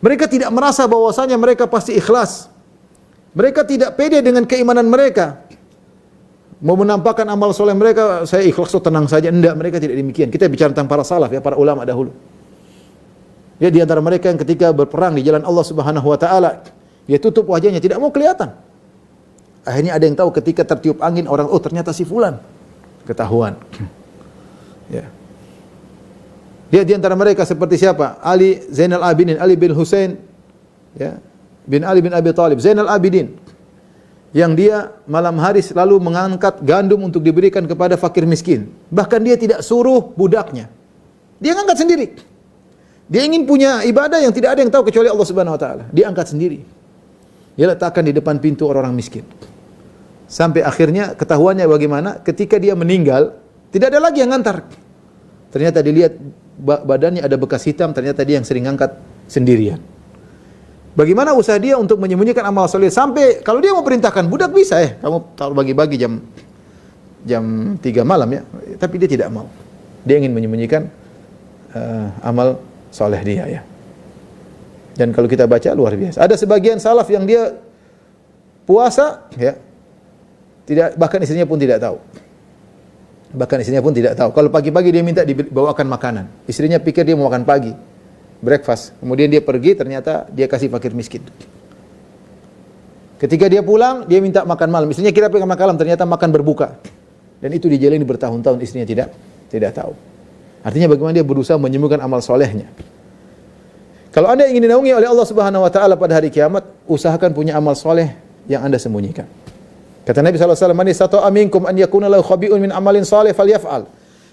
Mereka tidak merasa bahwasanya mereka pasti ikhlas. Mereka tidak pede dengan keimanan mereka. Mau menampakkan amal soleh mereka, saya ikhlas, so tenang saja. Enggak, mereka tidak demikian. Kita bicara tentang para salaf, ya, para ulama dahulu. Ya, di antara mereka yang ketika berperang di jalan Allah Subhanahu wa taala, dia tutup wajahnya, tidak mau kelihatan. Akhirnya ada yang tahu ketika tertiup angin, orang, oh ternyata si fulan. Ketahuan. Ya. Dia di antara mereka seperti siapa? Ali Zainal Abidin, Ali bin Husain, ya, bin Ali bin Abi Thalib, Zainal Abidin. Yang dia malam hari selalu mengangkat gandum untuk diberikan kepada fakir miskin. Bahkan dia tidak suruh budaknya. Dia ngangkat sendiri. Dia ingin punya ibadah yang tidak ada yang tahu kecuali Allah Subhanahu wa taala. Dia angkat sendiri. Dia letakkan di depan pintu orang-orang miskin. Sampai akhirnya ketahuannya bagaimana? Ketika dia meninggal, tidak ada lagi yang ngantar. Ternyata dilihat badannya ada bekas hitam, ternyata dia yang sering ngangkat sendirian. Bagaimana usaha dia untuk menyembunyikan amal soleh? Sampai kalau dia mau perintahkan budak bisa, kamu taruh bagi-bagi jam 3 malam ya. Tapi dia tidak mau. Dia ingin menyembunyikan amal soleh dia, ya. Dan kalau kita baca luar biasa. Ada sebagian salaf yang dia puasa, ya, tidak, bahkan istrinya pun tidak tahu. Bahkan istrinya pun tidak tahu. Kalau pagi-pagi dia minta dibawakan makanan, istrinya pikir dia mau makan pagi, breakfast. Kemudian dia pergi, ternyata dia kasih fakir miskin. Ketika dia pulang, dia minta makan malam. Istrinya kira pengen makan malam, ternyata makan berbuka. Dan itu dijalani bertahun-tahun, istrinya tidak tahu. Artinya bagaimana dia berusaha menyembuhkan amal solehnya. Kalau Anda ingin dinaungi oleh Allah Subhanahu wa taala pada hari kiamat, usahakan punya amal soleh yang Anda sembunyikan. Kata Nabi SAW, "Man istata'a minkum an yakuna lahu khabi'un min amalin salih falyaf'al."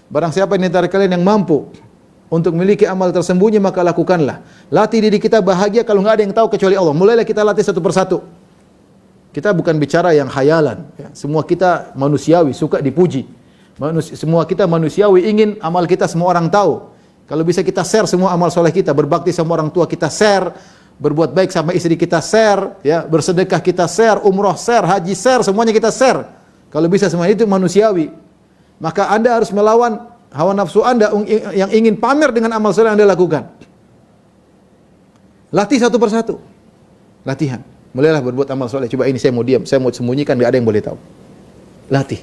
Barang siapa di antara kalian yang mampu untuk memiliki amal tersembunyi, maka lakukanlah. Latih diri kita bahagia kalau enggak ada yang tahu kecuali Allah. Mulailah kita latih satu persatu. Kita bukan bicara yang khayalan, ya. Semua kita manusiawi, suka dipuji. Semua kita manusiawi, ingin amal kita semua orang tahu. Kalau bisa kita share semua amal soleh kita, berbakti sama orang tua kita share, berbuat baik sama istri kita share, ya, bersedekah kita share, umroh share, haji share, semuanya kita share. Kalau bisa semua itu manusiawi. Maka Anda harus melawan hawa nafsu Anda yang ingin pamer dengan amal soleh yang Anda lakukan. Latih satu persatu. Latihan. Mulailah berbuat amal soleh. Coba ini saya mau diam, saya mau sembunyikan, enggak ada yang boleh tahu. Latih.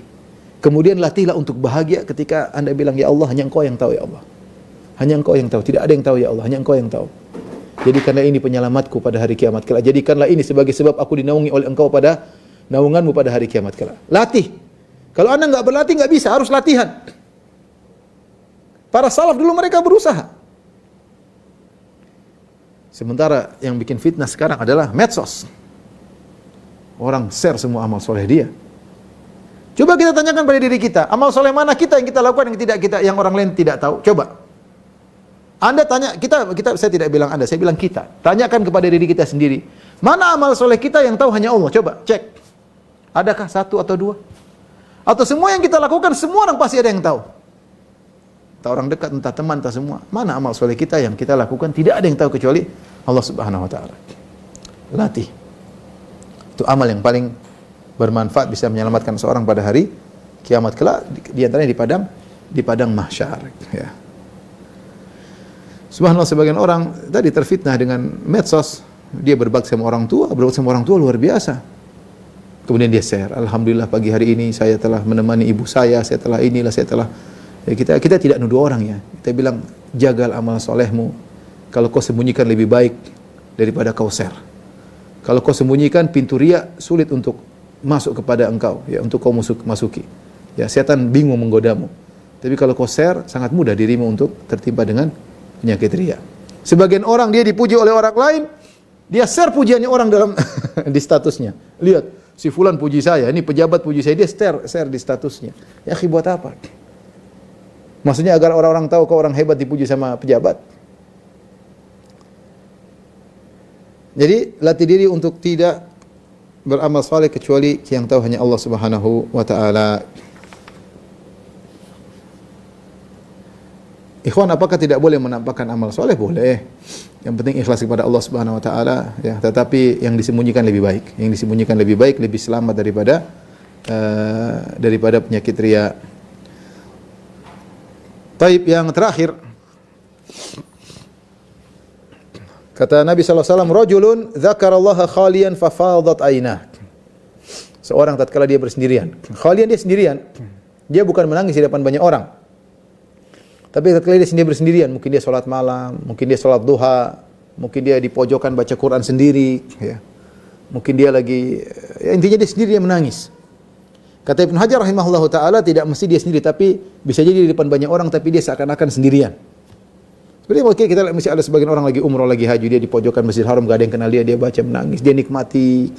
Kemudian latihlah untuk bahagia ketika Anda bilang, ya Allah, hanya Engkau yang tahu, ya Allah. Hanya Engkau yang tahu, tidak ada yang tahu, ya Allah, hanya Engkau yang tahu. Jadikanlah ini penyelamatku pada hari kiamat kelak. Jadikanlah ini sebagai sebab aku dinaungi oleh Engkau pada naunganmu pada hari kiamat kelak. Latih. Kalau Anda enggak berlatih, enggak bisa, harus latihan. Para salaf dulu mereka berusaha. Sementara yang bikin fitnah sekarang adalah medsos. Orang share semua amal soleh dia. Coba kita tanyakan pada diri kita, amal soleh mana kita yang kita lakukan yang tidak kita, yang orang lain tidak tahu. Coba. Anda tanya, kita saya tidak bilang Anda, saya bilang kita. Tanyakan kepada diri kita sendiri. Mana amal soleh kita yang tahu hanya Allah? Coba cek. Adakah satu atau dua? Atau semua yang kita lakukan, semua orang pasti ada yang tahu. Entah orang dekat, entah teman, entah semua. Mana amal soleh kita yang kita lakukan, tidak ada yang tahu kecuali Allah Subhanahu wa taala. Latih. Itu amal yang paling bermanfaat, bisa menyelamatkan seorang pada hari kiamat kelak, di antaranya di padang mahsyar, ya. Subhanallah, sebagian orang tadi terfitnah dengan medsos, dia berbakti sama orang tua, luar biasa. Kemudian dia share, alhamdulillah pagi hari ini saya telah menemani ibu saya telah inilah, saya telah, ya, kita tidak nuduh orang, ya. Kita bilang, jagal amal solehmu. Kalau kau sembunyikan lebih baik daripada kau share. Kalau kau sembunyikan, pintu riya sulit untuk masuk kepada engkau, ya, untuk kau masuki. Ya, setan bingung menggodamu. Tapi kalau kau share, sangat mudah dirimu untuk tertimpa dengan penyakit riya. Sebagian orang dia dipuji oleh orang lain, dia share pujiannya orang dalam di statusnya. Lihat, si fulan puji saya, ini pejabat puji saya, dia share di statusnya. Ya, buat apa? Maksudnya agar orang-orang tahu kau orang hebat dipuji sama pejabat. Jadi latih diri untuk tidak beramal saleh kecuali yang tahu hanya Allah Subhanahu wa taala. Ikhwan, apakah tidak boleh menampakkan amal soleh? Boleh. Yang penting ikhlas kepada Allah Subhanahu wa taala ya, tetapi yang disembunyikan lebih baik. Yang disembunyikan lebih baik, lebih selamat daripada penyakit riya. Taib, yang terakhir kata Nabi sallallahu alaihi wasallam, rajulun dzakarallaha khalian fafadat ainah. Seorang tatkala dia bersendirian. Khalian, dia sendirian. Dia bukan menangis di depan banyak orang. Tapi tatkala dia sendiri bersendirian, mungkin dia salat malam, mungkin dia salat duha, mungkin dia di pojokan baca Quran sendiri, ya. Mungkin dia lagi, ya intinya dia sendiri, dia menangis. Kata Ibnu Hajar rahimahullahu taala, tidak mesti dia sendiri, tapi bisa jadi di depan banyak orang tapi dia seakan-akan sendirian. Seperti mungkin kita mesti ada sebagian orang lagi umroh, lagi haji, dia di pojokan Masjidil Haram, gak ada yang kenal dia baca, menangis, dia nikmati.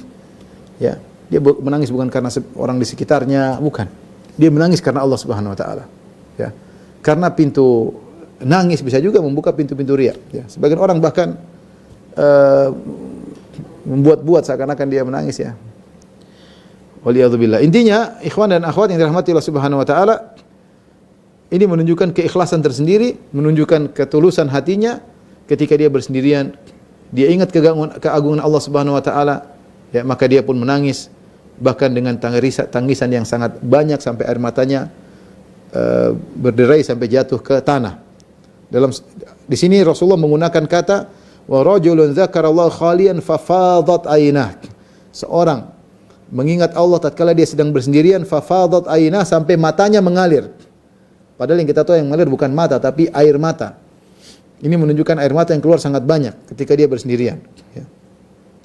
Ya, dia menangis bukan karena orang di sekitarnya, bukan. Dia menangis karena Allah Subhanahu wa taala. Ya. Karena pintu nangis bisa juga membuka pintu-pintu riya. Ya. Sebagian orang bahkan membuat-buat seakan-akan dia menangis, ya. Waliyadzubillah. Intinya, ikhwan dan akhwat yang dirahmati Allah Subhanahu wa taala, ini menunjukkan keikhlasan tersendiri, menunjukkan ketulusan hatinya ketika dia bersendirian, dia ingat keagungan Allah Subhanahu wa taala, ya, maka dia pun menangis bahkan dengan tangisan yang sangat banyak sampai air matanya berderai sampai jatuh ke tanah. Di sini Rasulullah menggunakan kata wa rajulun dzakarallaha khalian fafadat ainah. Seorang mengingat Allah tatkala dia sedang bersendirian, fafadat ainah, sampai matanya mengalir. Padahal yang kita tahu yang mengalir bukan mata tapi air mata. Ini menunjukkan air mata yang keluar sangat banyak ketika dia bersendirian, ya.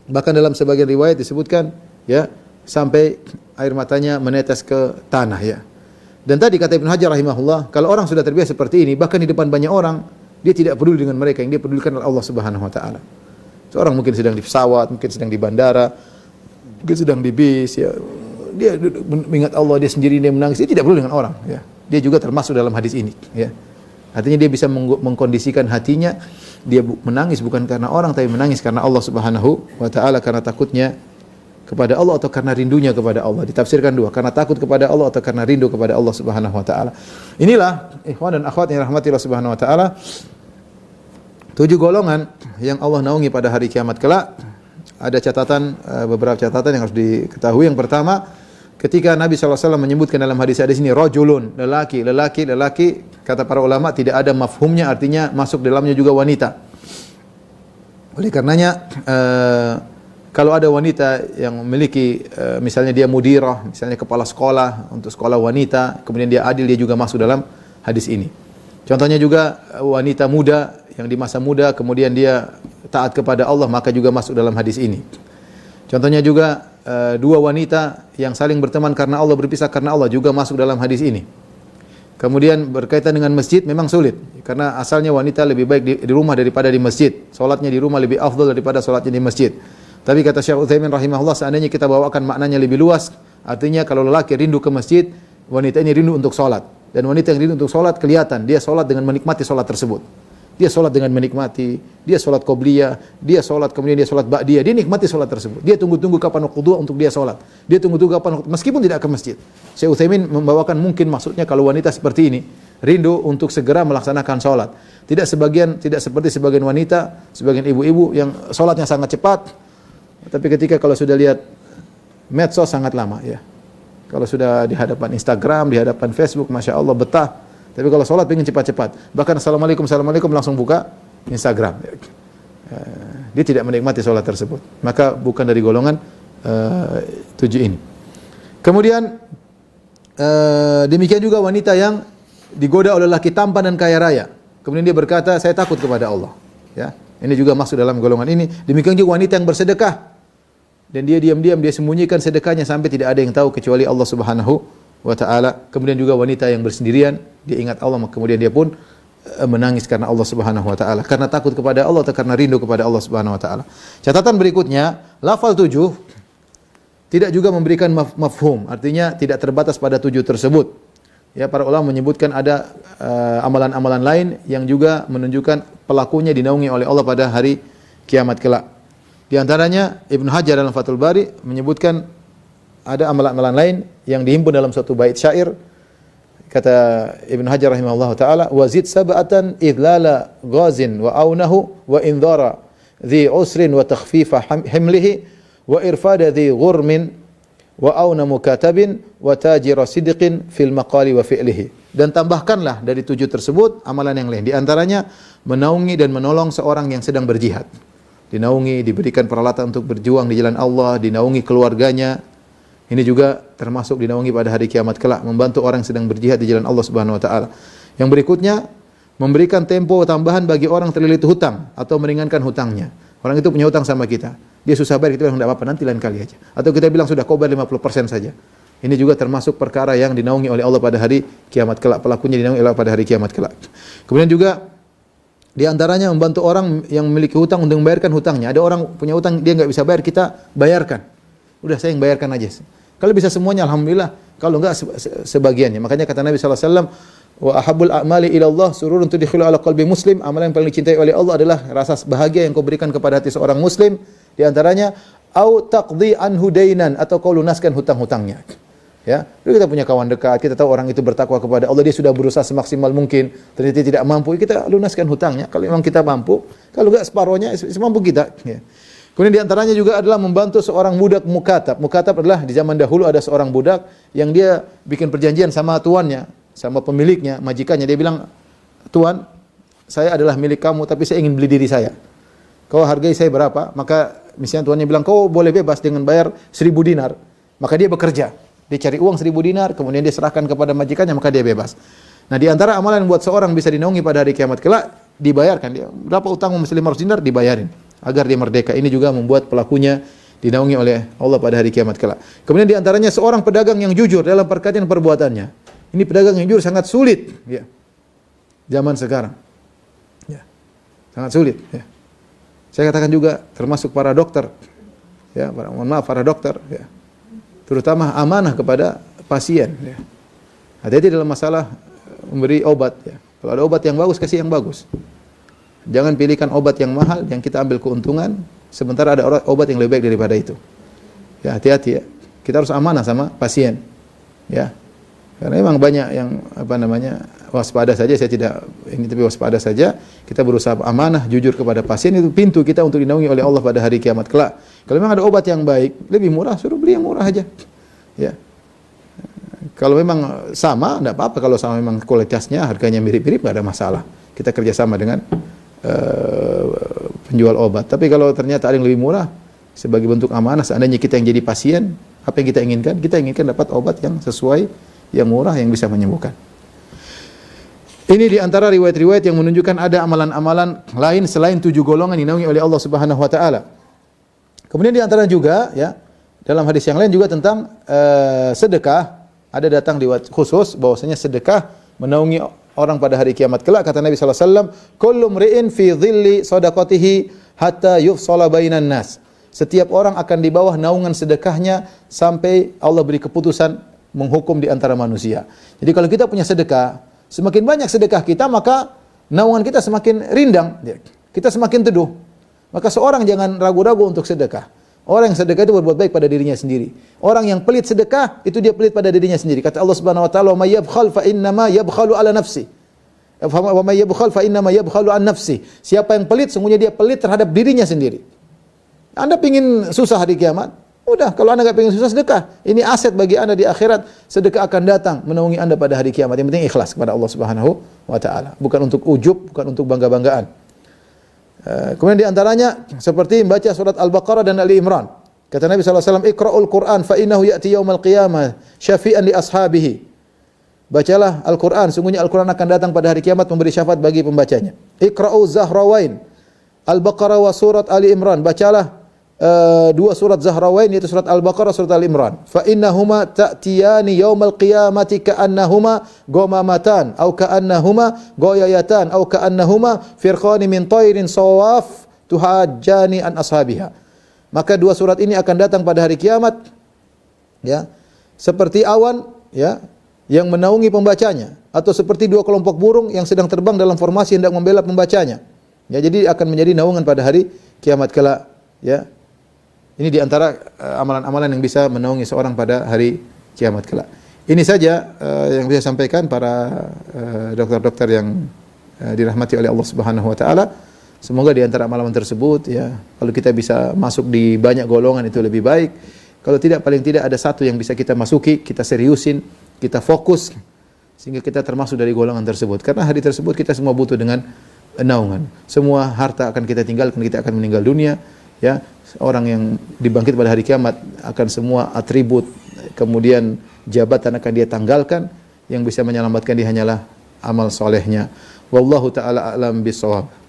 Bahkan dalam sebagian riwayat disebutkan, ya, sampai air matanya menetes ke tanah, ya. Dan tadi kata Ibnu Hajar rahimahullah, kalau orang sudah terbiasa seperti ini, bahkan di depan banyak orang, dia tidak peduli dengan mereka, yang dia pedulikan adalah Allah Subhanahu wa taala. Seorang mungkin sedang di pesawat, mungkin sedang di bandara, mungkin sedang di bis, ya. Dia mengingat Allah, dia sendiri, dia menangis, dia tidak peduli dengan orang, ya. Dia juga termasuk dalam hadis ini, ya. Artinya dia bisa mengkondisikan hatinya, dia menangis bukan karena orang tapi menangis karena Allah Subhanahu wa taala, karena takutnya kepada Allah atau karena rindunya kepada Allah. Ditafsirkan dua, karena takut kepada Allah atau karena rindu kepada Allah Subhanahu wa taala. Inilah ikhwan dan akhwat yang rahmati Allah Subhanahu wa taala, 7 golongan yang Allah naungi pada hari kiamat kelak. Ada catatan, beberapa catatan yang harus diketahui. Yang pertama, ketika Nabi SAW menyebutkan dalam hadis ini rajulun, lelaki, kata para ulama tidak ada mafhumnya, artinya masuk dalamnya juga wanita. Oleh karenanya kalau ada wanita yang memiliki misalnya dia mudirah, misalnya kepala sekolah untuk sekolah wanita, kemudian dia adil, dia juga masuk dalam hadis ini. Contohnya juga wanita muda yang di masa muda kemudian dia taat kepada Allah, maka juga masuk dalam hadis ini. Contohnya juga 2 wanita yang saling berteman karena Allah, berpisah karena Allah, juga masuk dalam hadis ini. Kemudian berkaitan dengan masjid memang sulit, karena asalnya wanita lebih baik di rumah daripada di masjid. Salatnya di rumah lebih afdal daripada salatnya di masjid. Tapi kata Syekh Utsaimin rahimahullah, seandainya kita bawakan maknanya lebih luas, artinya kalau lelaki rindu ke masjid, wanita ini rindu untuk salat. Dan wanita yang rindu untuk salat kelihatan, dia salat dengan menikmati salat tersebut. Dia salat dengan menikmati, dia salat qobliyah, dia salat kemudian dia salat ba'diyah, dia nikmati salat tersebut. Dia tunggu-tunggu kapan waktu duha untuk dia salat. Dia tunggu-tunggu kapan meskipun tidak ke masjid. Syekh Utsaimin membawakan mungkin maksudnya kalau wanita seperti ini rindu untuk segera melaksanakan salat. Tidak seperti sebagian wanita, sebagian ibu-ibu yang salatnya sangat cepat, tapi ketika kalau sudah lihat medsos sangat lama, ya. Kalau sudah di hadapan Instagram, di hadapan Facebook, Masya Allah betah. Tapi kalau sholat pengen cepat-cepat. Bahkan Assalamualaikum langsung buka Instagram. Dia tidak menikmati sholat tersebut. Maka bukan dari golongan 7 ini. Kemudian demikian juga wanita yang digoda oleh laki tampan dan kaya raya. Kemudian dia berkata, saya takut kepada Allah. Ya, ini juga masuk dalam golongan ini. Demikian juga wanita yang bersedekah. Dan dia diam-diam, dia sembunyikan sedekahnya sampai tidak ada yang tahu kecuali Allah Subhanahu wa ta'ala. Kemudian juga wanita yang bersendirian, dia ingat Allah, kemudian dia pun menangis karena Allah Subhanahu wa ta'ala, karena takut kepada Allah atau karena rindu kepada Allah Subhanahu wa ta'ala. Catatan berikutnya, lafal 7 tidak juga memberikan mafhum, artinya tidak terbatas pada 7 tersebut. Ya, para ulama menyebutkan ada amalan-amalan lain yang juga menunjukkan pelakunya dinaungi oleh Allah pada hari kiamat kelak. Di antaranya Ibnu Hajar dalam Fathul Bari menyebutkan ada amalan-amalan lain yang dihimpun dalam suatu bait syair. kata Ibnu Hajar rahimahullah taala, wazid sab'atan idlala ghazin wa aunahu wa indhara dhi usrin wa takhfifa himlihi wa irfada dhi ghurmin wa auna mukatabin wa tajira sidqin fil maqali wa fi'lihi. Dan tambahkanlah dari 7 tersebut amalan yang lain, di antaranya menaungi dan menolong seorang yang sedang berjihad. Dinaungi, diberikan peralatan untuk berjuang di jalan Allah, dinaungi keluarganya. Ini juga termasuk dinaungi pada hari kiamat kelak, membantu orang yang sedang berjihad di jalan Allah Subhanahu wa taala. Yang berikutnya, memberikan tempo tambahan bagi orang terlilit hutang atau meringankan hutangnya. Orang itu punya hutang sama kita, dia susah bayar, kita bilang enggak apa-apa, nanti lain kali aja. Atau kita bilang sudah kau bayar 50% saja. Ini juga termasuk perkara yang dinaungi oleh Allah pada hari kiamat kelak. Pelakunya dinaungi oleh Allah pada hari kiamat kelak. Kemudian juga di antaranya membantu orang yang memiliki hutang untuk membayarkan hutangnya. Ada orang punya hutang, dia enggak bisa bayar, kita bayarkan. Udah, saya yang bayarkan aja. Kalau bisa semuanya alhamdulillah, kalau enggak sebagiannya. Makanya kata Nabi sallallahu alaihi wasallam, wa ahabbul a'mali ila Allah sururun tudkhilu ala qalbi muslim. Amalan yang paling dicintai oleh Allah adalah rasa bahagia yang kau berikan kepada hati seorang muslim. Di antaranya au taqdi anhu dainan, atau kau lunaskan hutang-hutangnya. Ya, dulu kita punya kawan dekat, kita tahu orang itu bertakwa kepada Allah, dia sudah berusaha semaksimal mungkin, ternyata tidak mampu, kita lunaskan hutangnya. Kalau memang kita mampu, kalau enggak separohnya, semampu kita. Ya. Kemudian di antaranya juga adalah membantu seorang budak mukatab. Mukatab adalah di zaman dahulu ada seorang budak yang dia bikin perjanjian sama tuannya, sama pemiliknya, majikannya. Dia bilang, "Tuan, saya adalah milik kamu, tapi saya ingin beli diri saya. Kau hargai saya berapa?" Maka misalnya tuannya bilang, "Kau boleh bebas dengan bayar 1000 dinar." Maka dia bekerja. Dia cari uang 1000 dinar, kemudian dia serahkan kepada majikannya, maka dia bebas. Nah, di antara amalan yang buat seorang bisa dinaungi pada hari kiamat kelak, dibayarkan. Dia berapa utang muslim 500 dinar, dibayarin agar dia merdeka. Ini juga membuat pelakunya dinaungi oleh Allah pada hari kiamat kelak. Kemudian di antaranya seorang pedagang yang jujur dalam perkataan perbuatannya. Ini pedagang yang jujur sangat sulit, ya. Zaman sekarang. Ya. Sangat sulit, ya. Saya katakan juga termasuk para dokter. Ya, mohon maaf para dokter, ya. Terutama amanah kepada pasien, ya. Hati-hati dalam masalah memberi obat, ya. Kalau ada obat yang bagus, kasih yang bagus. Jangan pilihkan obat yang mahal yang kita ambil keuntungan, sementara ada obat yang lebih baik daripada itu. Ya, hati-hati, ya. Kita harus amanah sama pasien, ya. Karena memang banyak yang waspada saja, saya tidak ini, tapi waspada saja. Kita berusaha amanah, jujur kepada pasien, itu pintu kita untuk dinaungi oleh Allah pada hari kiamat kelak. Kalau memang ada obat yang baik, lebih murah, suruh beli yang murah aja. Ya. Kalau memang sama, enggak apa-apa. Kalau sama memang kualitasnya, harganya mirip-mirip, enggak ada masalah. Kita kerjasama dengan penjual obat. Tapi kalau ternyata ada yang lebih murah, sebagai bentuk amanah, seandainya kita yang jadi pasien, apa yang kita inginkan? Kita inginkan dapat obat yang sesuai, yang murah, yang bisa menyembuhkan. Ini di antara riwayat-riwayat yang menunjukkan ada amalan-amalan lain selain 7 golongan dinaungi oleh Allah Subhanahu wa taala. Kemudian di antara juga, ya, dalam hadis yang lain juga tentang sedekah, ada datang riwayat khusus bahwasanya sedekah menaungi orang pada hari kiamat kelak. Kata Nabi sallallahu alaihi wasallam, "Kullu mri'in fi dhilli shadaqatihi hatta yufsala bainan nas." Setiap orang akan di bawah naungan sedekahnya sampai Allah beri keputusan menghukum di antara manusia. Jadi kalau kita punya sedekah, semakin banyak sedekah kita, maka naungan kita semakin rindang, kita semakin teduh. Maka seorang jangan ragu-ragu untuk sedekah. Orang yang sedekah itu berbuat baik pada dirinya sendiri. Orang yang pelit sedekah, itu dia pelit pada dirinya sendiri. Kata Allah Subhanahu wa taala, "Wa may yabkhal fa innama yabkhalu ala nafsi." Wa may yabkhal fa innama yabkhalu an nafsi. Siapa yang pelit, sungguhnya dia pelit terhadap dirinya sendiri. Anda pengin susah di kiamat? Udah, kalau Anda enggak pengin susah, sedekah. Ini aset bagi Anda di akhirat. Sedekah akan datang menaungi Anda pada hari kiamat. Yang penting ikhlas kepada Allah Subhanahu wa taala. Bukan untuk ujub, bukan untuk bangga-banggaan. Kemudian di antaranya seperti membaca surat Al-Baqarah dan Ali Imran. Kata Nabi sallallahu alaihi wasallam, "Iqra'ul Qur'an fa innahu ya'ti yaumal qiyamah syafi'an li ashabihi." Bacalah Al-Qur'an, sungguhnya Al-Qur'an akan datang pada hari kiamat memberi syafaat bagi pembacanya. Iqra'u Zahrawain, Al-Baqarah wa surat Ali Imran. Bacalah dua surat Zahrawain, yaitu surat Al-Baqarah, surat Al-Imran. Fa innahuma ta'tiyani yaumal qiyamati ka'annahuma ghamamatan aw ka'annahuma ghayayatan aw ka'annahuma firqani min tayrin sawaf tuhajjani an ashabiha. Maka dua surat ini akan datang pada hari kiamat, ya, seperti awan, ya, yang menaungi pembacanya, atau seperti dua kelompok burung yang sedang terbang dalam formasi hendak membela pembacanya. Ya, jadi akan menjadi naungan pada hari kiamat kelak, ya. Ini di antara amalan-amalan yang bisa menaungi seorang pada hari kiamat kelak. Ini saja yang bisa sampaikan para dokter-dokter yang dirahmati oleh Allah Subhanahu wa taala. Semoga di antara amalan tersebut ya, kalau kita bisa masuk di banyak golongan itu lebih baik. Kalau tidak, paling tidak ada satu yang bisa kita masuki, kita seriusin, kita fokus sehingga kita termasuk dari golongan tersebut. Karena hari tersebut kita semua butuh dengan naungan. Semua harta akan kita tinggalkan, kita akan meninggal dunia, ya. Orang yang dibangkit pada hari kiamat akan semua atribut, kemudian jabatan akan dia tanggalkan, yang bisa menyelamatkan dia hanyalah amal solehnya. Wallahu taala a'lam bishawab.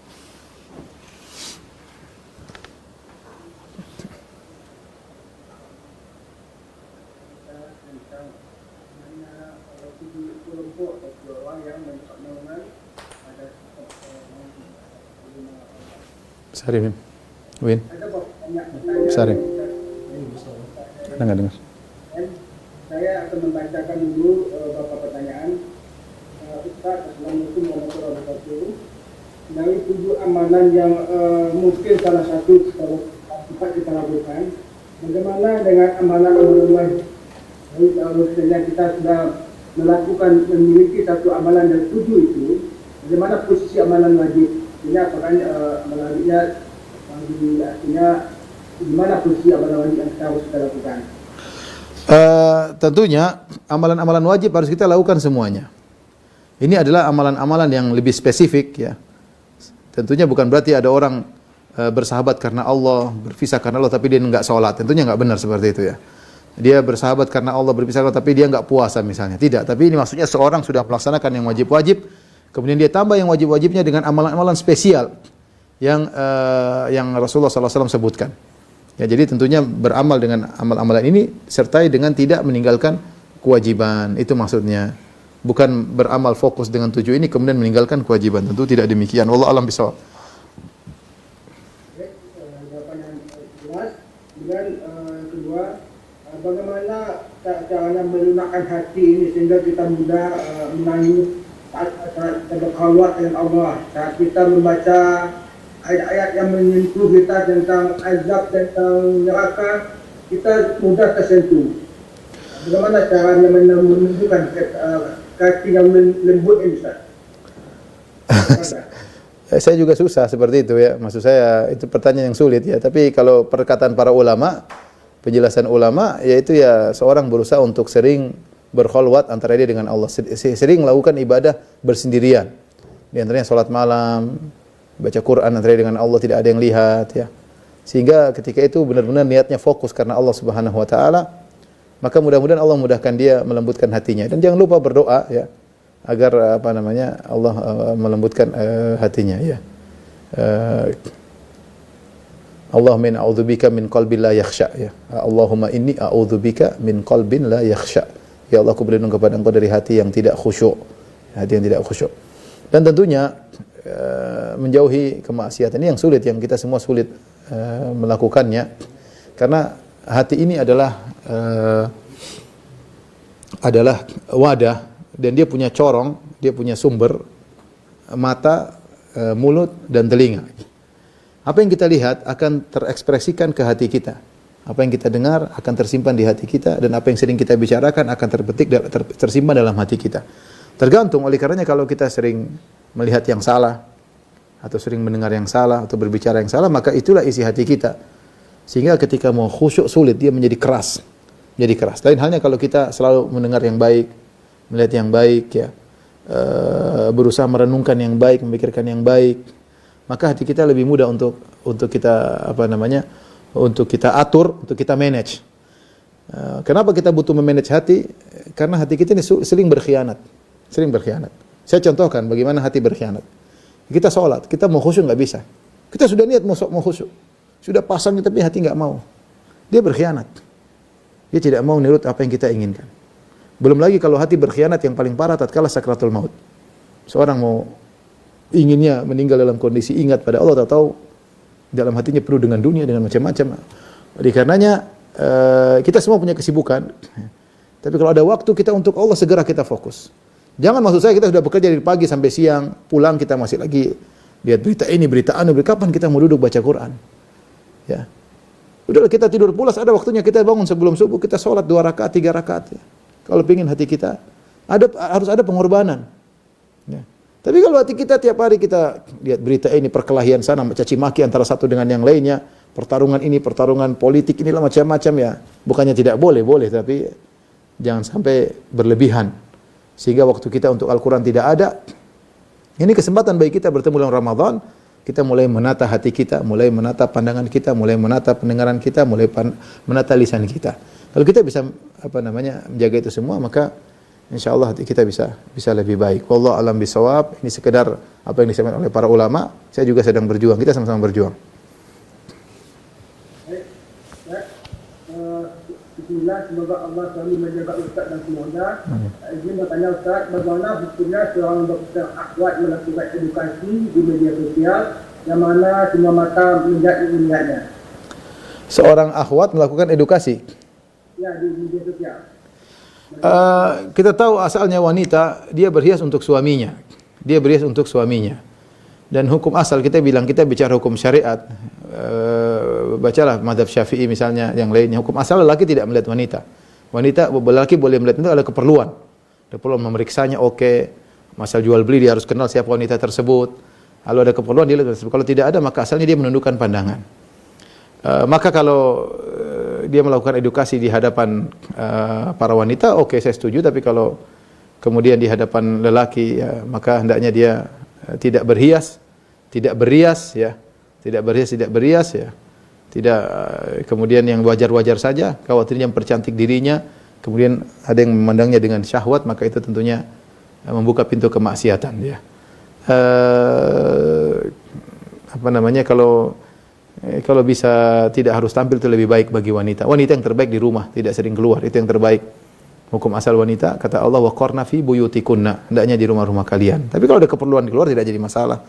Sarim, Win. Sarim. Ada nggak dengar? Saya akan membacakan dulu beberapa pertanyaan. Ustaz, Assalamualaikum warahmatullahi wabarakatuh. Dari 7 amalan yang mungkin salah satu tempat kita lakukan, bagaimana dengan amalan-amalan wajib? Jadi kalau kita sudah melakukan, memiliki satu amalan dari 7 itu, bagaimana posisi amalan wajib? Ini apakah amalan wajibnya, artinya di mana posisi amalan wajib yang kita harus lakukan? Tentunya amalan-amalan wajib harus kita lakukan semuanya. Ini adalah amalan-amalan yang lebih spesifik ya. Tentunya bukan berarti ada orang bersahabat karena Allah, berpisah karena Allah tapi dia enggak sholat. Tentunya enggak benar seperti itu ya. Dia bersahabat karena Allah, berpisah karena tapi dia enggak puasa misalnya. Tidak, tapi ini maksudnya seorang sudah melaksanakan yang wajib-wajib, kemudian dia tambah yang wajib-wajibnya dengan amalan-amalan spesial yang Rasulullah SAW sebutkan. Ya, jadi tentunya beramal dengan amal-amalan ini sertai dengan tidak meninggalkan kewajiban. Itu maksudnya. Bukan beramal fokus dengan 7 ini kemudian meninggalkan kewajiban. Tentu tidak demikian. Wallahu a'lam bishawab. Jawapan yang jelas. Kemudian kedua, bagaimana caranya melunakkan hati ini sehingga kita mudah menangis saat kita berkhulwat dengan Allah, saat kita membaca ayat-ayat yang menyentuh kita tentang azab, tentang neraka, kita mudah tersentuh. Bagaimana caranya menunjukkan hati yang lembut ini, Ustaz? Saya juga susah seperti itu ya. Maksud saya itu pertanyaan yang sulit ya. Tapi kalau perkataan para ulama, penjelasan ulama yaitu ya seorang berusaha untuk sering berkhulwat antara dia dengan Allah, sering melakukan ibadah bersendirian. Di antaranya salat malam, baca Quran antara dia dengan Allah, tidak ada yang lihat ya. Sehingga ketika itu benar-benar niatnya fokus karena Allah Subhanahu wa taala, maka mudah-mudahan Allah mudahkan dia melembutkan hatinya. Dan jangan lupa berdoa ya, agar Allah melembutkan hatinya ya. Allahumma inni a'udzubika min qalbin la yakhsha ya. Allahumma inni a'udzubika min qalbin la yakhsha. Ya Allah, aku berlindung kepada Engkau dari hati yang tidak khusyuk. Hati yang tidak khusyuk. Dan tentunya menjauhi kemaksiatan ini yang sulit, yang kita semua sulit melakukannya. Karena hati ini adalah wadah, dan dia punya corong, dia punya sumber, mata, mulut, dan telinga. Apa yang kita lihat akan terekspresikan ke hati kita. Apa yang kita dengar akan tersimpan di hati kita, dan apa yang sering kita bicarakan akan tersimpan dalam hati kita. Tergantung, oleh karenanya kalau kita sering melihat yang salah, atau sering mendengar yang salah, atau berbicara yang salah, maka itulah isi hati kita. Sehingga ketika mau khusyuk sulit, dia menjadi keras. Menjadi keras. Lain halnya kalau kita selalu mendengar yang baik, melihat yang baik ya, berusaha merenungkan yang baik, memikirkan yang baik, maka hati kita lebih mudah untuk kita untuk kita atur, untuk kita manage. Kenapa kita butuh memanage hati? Karena hati kita ini sering berkhianat. Sering berkhianat. Saya contohkan bagaimana hati berkhianat. Kita sholat, kita mau khusyuk nggak bisa. Kita sudah niat mau khusyuk, sudah pasang tapi hati nggak mau. Dia berkhianat. Dia tidak mau menurut apa yang kita inginkan. Belum lagi kalau hati berkhianat yang paling parah tatkala sakratul maut. Seorang mau inginnya meninggal dalam kondisi ingat pada Allah, tahu dalam hatinya penuh dengan dunia, dengan macam-macam. Oleh karenanya kita semua punya kesibukan. Tapi kalau ada waktu kita untuk Allah, segera kita fokus. Jangan maksud saya kita sudah bekerja dari pagi sampai siang, pulang kita masih lagi lihat berita ini, berita anu, kapan kita mau duduk baca Quran? Ya. Udah kita tidur pulas, ada waktunya kita bangun sebelum subuh, kita sholat 2 rakaat, 3 rakaat. Ya. Kalau ingin hati kita harus ada pengorbanan. Ya. Tapi kalau hati kita tiap hari kita lihat berita ini, perkelahian sana, caci maki antara satu dengan yang lainnya, pertarungan ini, pertarungan politik inilah macam-macam ya. Bukannya tidak boleh, tapi jangan sampai berlebihan. Sehingga waktu kita untuk Al-Quran tidak ada. Ini kesempatan bagi kita bertemu dengan Ramadan, kita mulai menata hati kita, mulai menata pandangan kita, mulai menata pendengaran kita, mulai menata lisan kita. Kalau kita bisa menjaga itu semua, maka insyaallah hati kita bisa lebih baik. Wallahu a'lam bishawab. Ini sekedar apa yang disampaikan oleh para ulama. Saya juga sedang berjuang. Kita sama-sama berjuang. Bismillah, semoga Allah selalu menjaga Ustaz dan keluarga. Izin bertanya Ustaz, bagaimana hukumnya seorang dokter akhwat melakukan edukasi di media sosial yang mana semua mata melihatnya? Seorang akhwat melakukan edukasi? Ya, di media sosial. Kita tahu asalnya wanita, dia berhias untuk suaminya. Dan hukum asal kita bicara hukum syariat. Bacalah mazhab Syafi'i misalnya, yang lainnya. Hukum asal lelaki tidak melihat wanita. Lelaki boleh melihat itu ada keperluan. Ada keperluan memeriksanya, oke. Masalah jual beli dia harus kenal siapa wanita tersebut. Lalu ada keperluan dia lihat. Kalau tidak ada maka asalnya dia menundukkan pandangan. Maka kalau dia melakukan edukasi di hadapan para wanita, oke, saya setuju. Tapi kalau kemudian di hadapan lelaki, ya, maka hendaknya dia tidak berias, ya. Tidak kemudian yang wajar-wajar saja, khawatirnya mempercantik dirinya, kemudian ada yang memandangnya dengan syahwat, maka itu tentunya membuka pintu kemaksiatan, ya. Kalau bisa tidak harus tampil itu lebih baik bagi wanita. Wanita yang terbaik di rumah, tidak sering keluar, itu yang terbaik. Hukum asal wanita, kata Allah, waqarna fi buyutikunna, hendaknya di rumah-rumah kalian. Tapi kalau ada keperluan di luar tidak jadi masalah.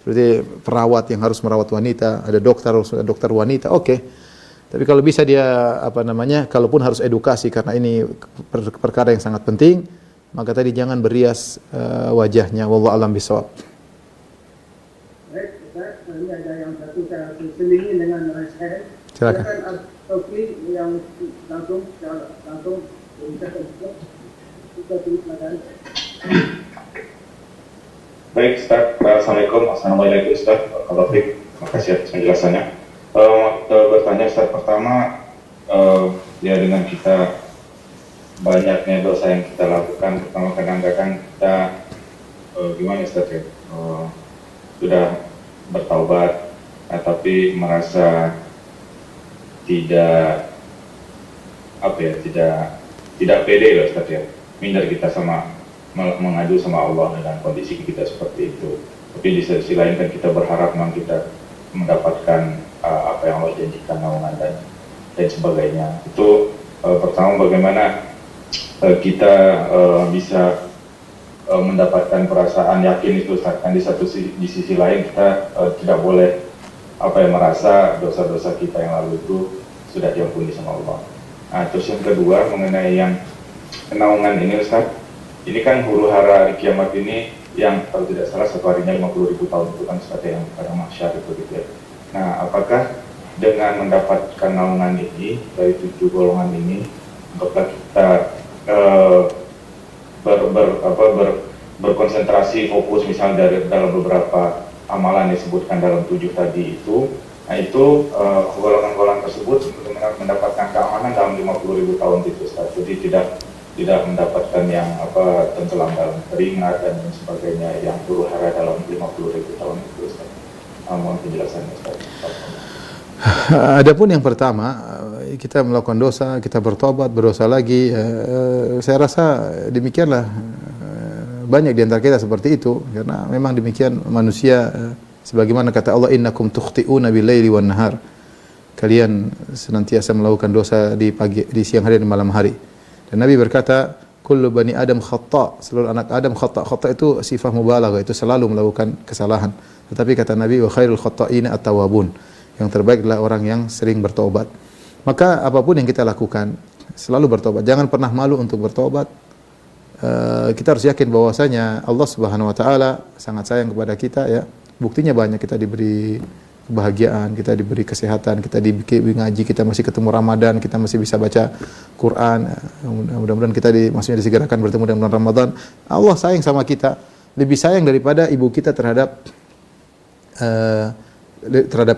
Seperti perawat yang harus merawat wanita, ada dokter wanita, oke. Tapi kalau bisa dia kalaupun harus edukasi karena ini perkara yang sangat penting, maka tadi jangan berias wajahnya. Wallahu a'lam bishawab. Baik, Ustaz, ini ada yang satu saya selingi dengan raise. Silakan. Taufiq yang langsung kita silakan. Baik, Ustaz. Assalamualaikum. Assalamualaikum, Ustaz. Terima kasih atas penjelasannya. Bertanya, Ustaz, pertama, ya dengan kita banyaknya dosa yang kita lakukan, pertama kadang-kadang kita gimana, Ustaz, ya? Sudah bertaubat, tapi merasa tidak pede loh, Ustaz, ya. Minder kita mengadu sama Allah dengan kondisi kita seperti itu. Tapi di sisi lain kan kita berharap memang kita mendapatkan apa yang Allah janjikan, naungan dan sebagainya. Itu pertama, bagaimana kita bisa mendapatkan perasaan yakin itu, kan di sisi lain kita tidak boleh merasa dosa-dosa kita yang lalu itu sudah diampuni sama Allah. Nah, terus yang kedua mengenai yang naungan ini, Ustaz. Ini kan huru hara di kiamat ini yang kalau tidak salah satu harinya 50.000 tahun itu kan seperti yang pada mahsyar itu gitu ya. Nah, apakah dengan mendapatkan naungan ini dari 7 golongan ini, apakah kita berkonsentrasi fokus misalnya dalam beberapa amalan yang disebutkan dalam 7 tadi itu, nah itu golongan-golongan tersebut benar-benar mendapatkan keamanan dalam 50.000 tahun itu, Ustaz. Jadi tidak mendapatkan yang tenggelam dalam keringat dan sebagainya yang huru hara dalam 50.000 tahun itu, Ustaz. Mohon penjelasannya, Ustaz. Adapun yang pertama, kita melakukan dosa, kita bertobat, berdosa lagi, saya rasa demikianlah. Banyak di antara kita seperti itu, karena memang demikian manusia, sebagaimana kata Allah, innakum tukhti'una bil-laili wan-nahar. Kalian senantiasa melakukan dosa di siang hari dan malam hari. Dan Nabi berkata, kullu bani Adam khata', seluruh anak Adam khata'. Khata' itu sifat mubalaghah, itu selalu melakukan kesalahan. Tetapi kata Nabi, wa khairul khata'ina at-tawwabun. Yang terbaik adalah orang yang sering bertobat. Maka apapun yang kita lakukan, selalu bertobat. Jangan pernah malu untuk bertobat. Kita harus yakin bahwasanya Allah Subhanahu wa taala sangat sayang kepada kita, ya. Buktinya banyak, kita diberi kebahagiaan, kita diberi kesehatan, kita diberi ngaji, kita masih ketemu Ramadan, kita masih bisa baca Quran. Mudah-mudahan kita maksudnya disegerakan bertemu dengan bulan Ramadan. Allah sayang sama kita, lebih sayang daripada ibu kita terhadap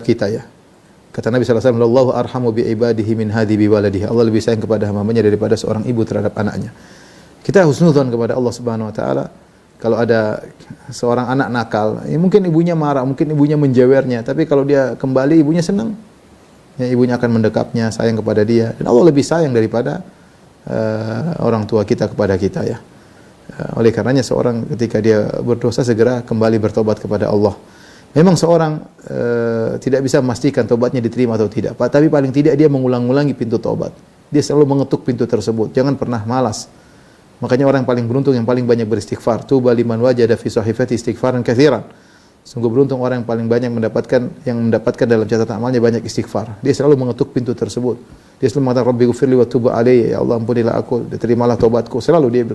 kita ya. Kata Nabi SAW, "Allahu arhamu bi ibadihi min hadhi bi waladihi." Allah lebih sayang kepada hamba-hambanya daripada seorang ibu terhadap anaknya. Kita husnudzon kepada Allah Subhanahu wa taala. Kalau ada seorang anak nakal, ya mungkin ibunya marah, mungkin ibunya menjewernya, tapi kalau dia kembali ibunya senang. Ya, ibunya akan mendekapnya, sayang kepada dia. Dan Allah lebih sayang daripada orang tua kita kepada kita ya. Oleh karenanya seorang ketika dia berdosa segera kembali bertobat kepada Allah. Memang seorang tidak bisa memastikan tobatnya diterima atau tidak, tapi paling tidak dia mengulang-ulangi pintu tobat. Dia selalu mengetuk pintu tersebut. Jangan pernah malas. Makanya orang yang paling beruntung yang paling banyak beristighfar. Tuba liman wajada fi sahifati istighfaran katsiran. Sungguh beruntung orang yang paling banyak mendapatkan dalam catatan amalnya banyak istighfar. Dia selalu mengetuk pintu tersebut. Dia selalu mengatakan Rabbi ghfirli wa tub alayya, ya Allah ampunilah aku, terimalah taubatku. Selalu dia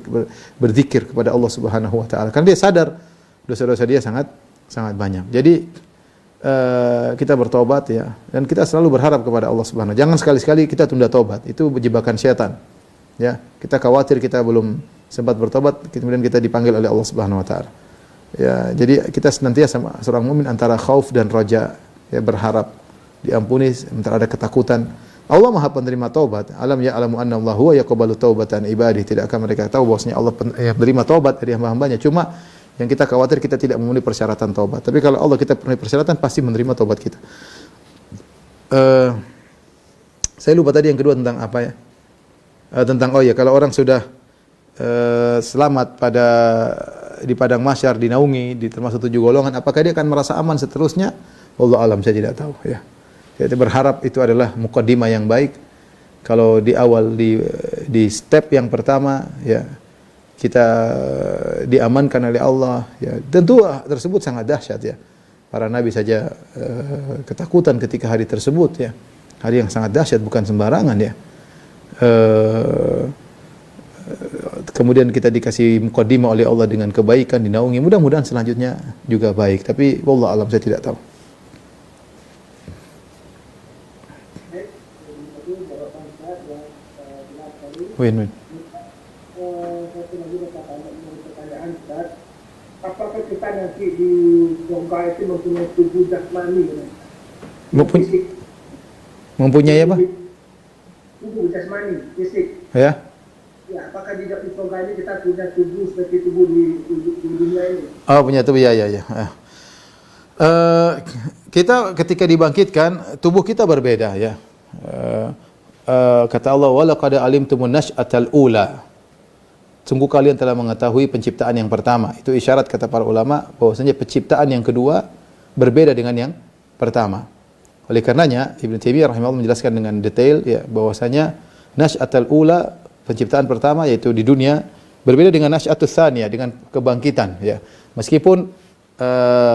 berzikir kepada Allah Subhanahu wa taala. Karena dia sadar dosa-dosa dia sangat banyak. Jadi kita bertobat ya, dan kita selalu berharap kepada Allah Subhanahu. Jangan sekali-sekali kita tunda tobat. Itu jebakan syaitan. Ya, kita khawatir kita belum sempat bertobat, kemudian kita dipanggil oleh Allah Subhanahu wa taala. Ya, jadi kita senantiasa seorang mukmin antara khauf dan raja, ya berharap diampuni, sementara ada ketakutan. Allah Maha penerima taubat. Alam ya'lamu anna Allah huwa yaqbalu taubatan ibadihi. Tidakkah mereka tahu bahwasanya Allah menerima taubat dari hamba-hambanya? Cuma yang kita khawatir kita tidak memenuhi persyaratan taubat. Tapi kalau Allah kita penuhi persyaratan, pasti menerima taubat kita. Saya lupa tadi yang kedua tentang apa ya? Tentang kalau orang sudah selamat di padang mahsyar, dinaungi, termasuk 7 golongan, apakah dia akan merasa aman seterusnya? Wallahu alam, saya tidak tahu ya. Saya berharap itu adalah muqaddimah yang baik. Kalau di awal di step yang pertama ya kita diamankan oleh Allah ya, tentu tersebut sangat dahsyat ya. Para nabi saja ketakutan ketika hari tersebut ya. Hari yang sangat dahsyat, bukan sembarangan ya. Kemudian kita dikasih muqaddimah oleh Allah dengan kebaikan, dinaungi. Mudah-mudahan selanjutnya juga baik. Tapi wallahu alam, saya tidak tahu. Win. Satu lagi pertanyaan Ustaz. Apakah kita nanti di Bongkar itu mempunyai tubuh jasmani? Mempunyai apa? Tubuh jasmani, fisik. Ya. Ya, apakah di Bongkar ini kita punya tubuh seperti tubuh di dunia ini? Oh, punya tubuh ya. Kita ketika dibangkitkan, tubuh kita berbeda ya. Kata Allah, walaqad alimtumun nasy'atal ula. Sungguh kalian telah mengetahui penciptaan yang pertama. Itu isyarat kata para ulama bahwasanya penciptaan yang kedua berbeda dengan yang pertama. Oleh karenanya Ibnu Taimiyah rahimahullah menjelaskan dengan detail ya bahwasanya nasy'atul ula, penciptaan pertama yaitu di dunia, berbeda dengan nasy'atus tsaniyah, dengan kebangkitan ya. Meskipun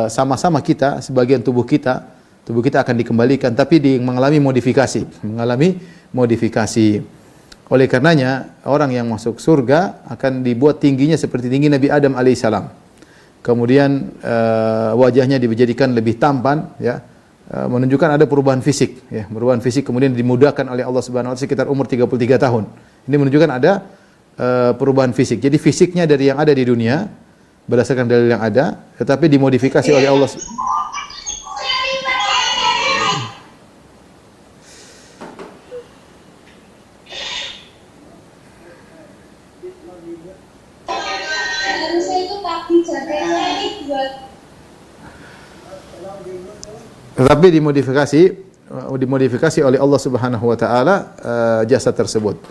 sama-sama kita, sebagian tubuh kita akan dikembalikan, tapi mengalami modifikasi. Oleh karenanya orang yang masuk surga akan dibuat tingginya seperti tinggi Nabi Adam alaihissalam. Kemudian wajahnya dijadikan lebih tampan ya. Menunjukkan ada perubahan fisik ya. Perubahan fisik kemudian dimudahkan oleh Allah Subhanahu wa taala sekitar umur 33 tahun. Ini menunjukkan ada perubahan fisik. Jadi fisiknya dari yang ada di dunia berdasarkan dalil yang ada, tetapi dimodifikasi oleh Allah. Tetapi dimodifikasi oleh Allah Subhanahu wa taala jasad tersebut.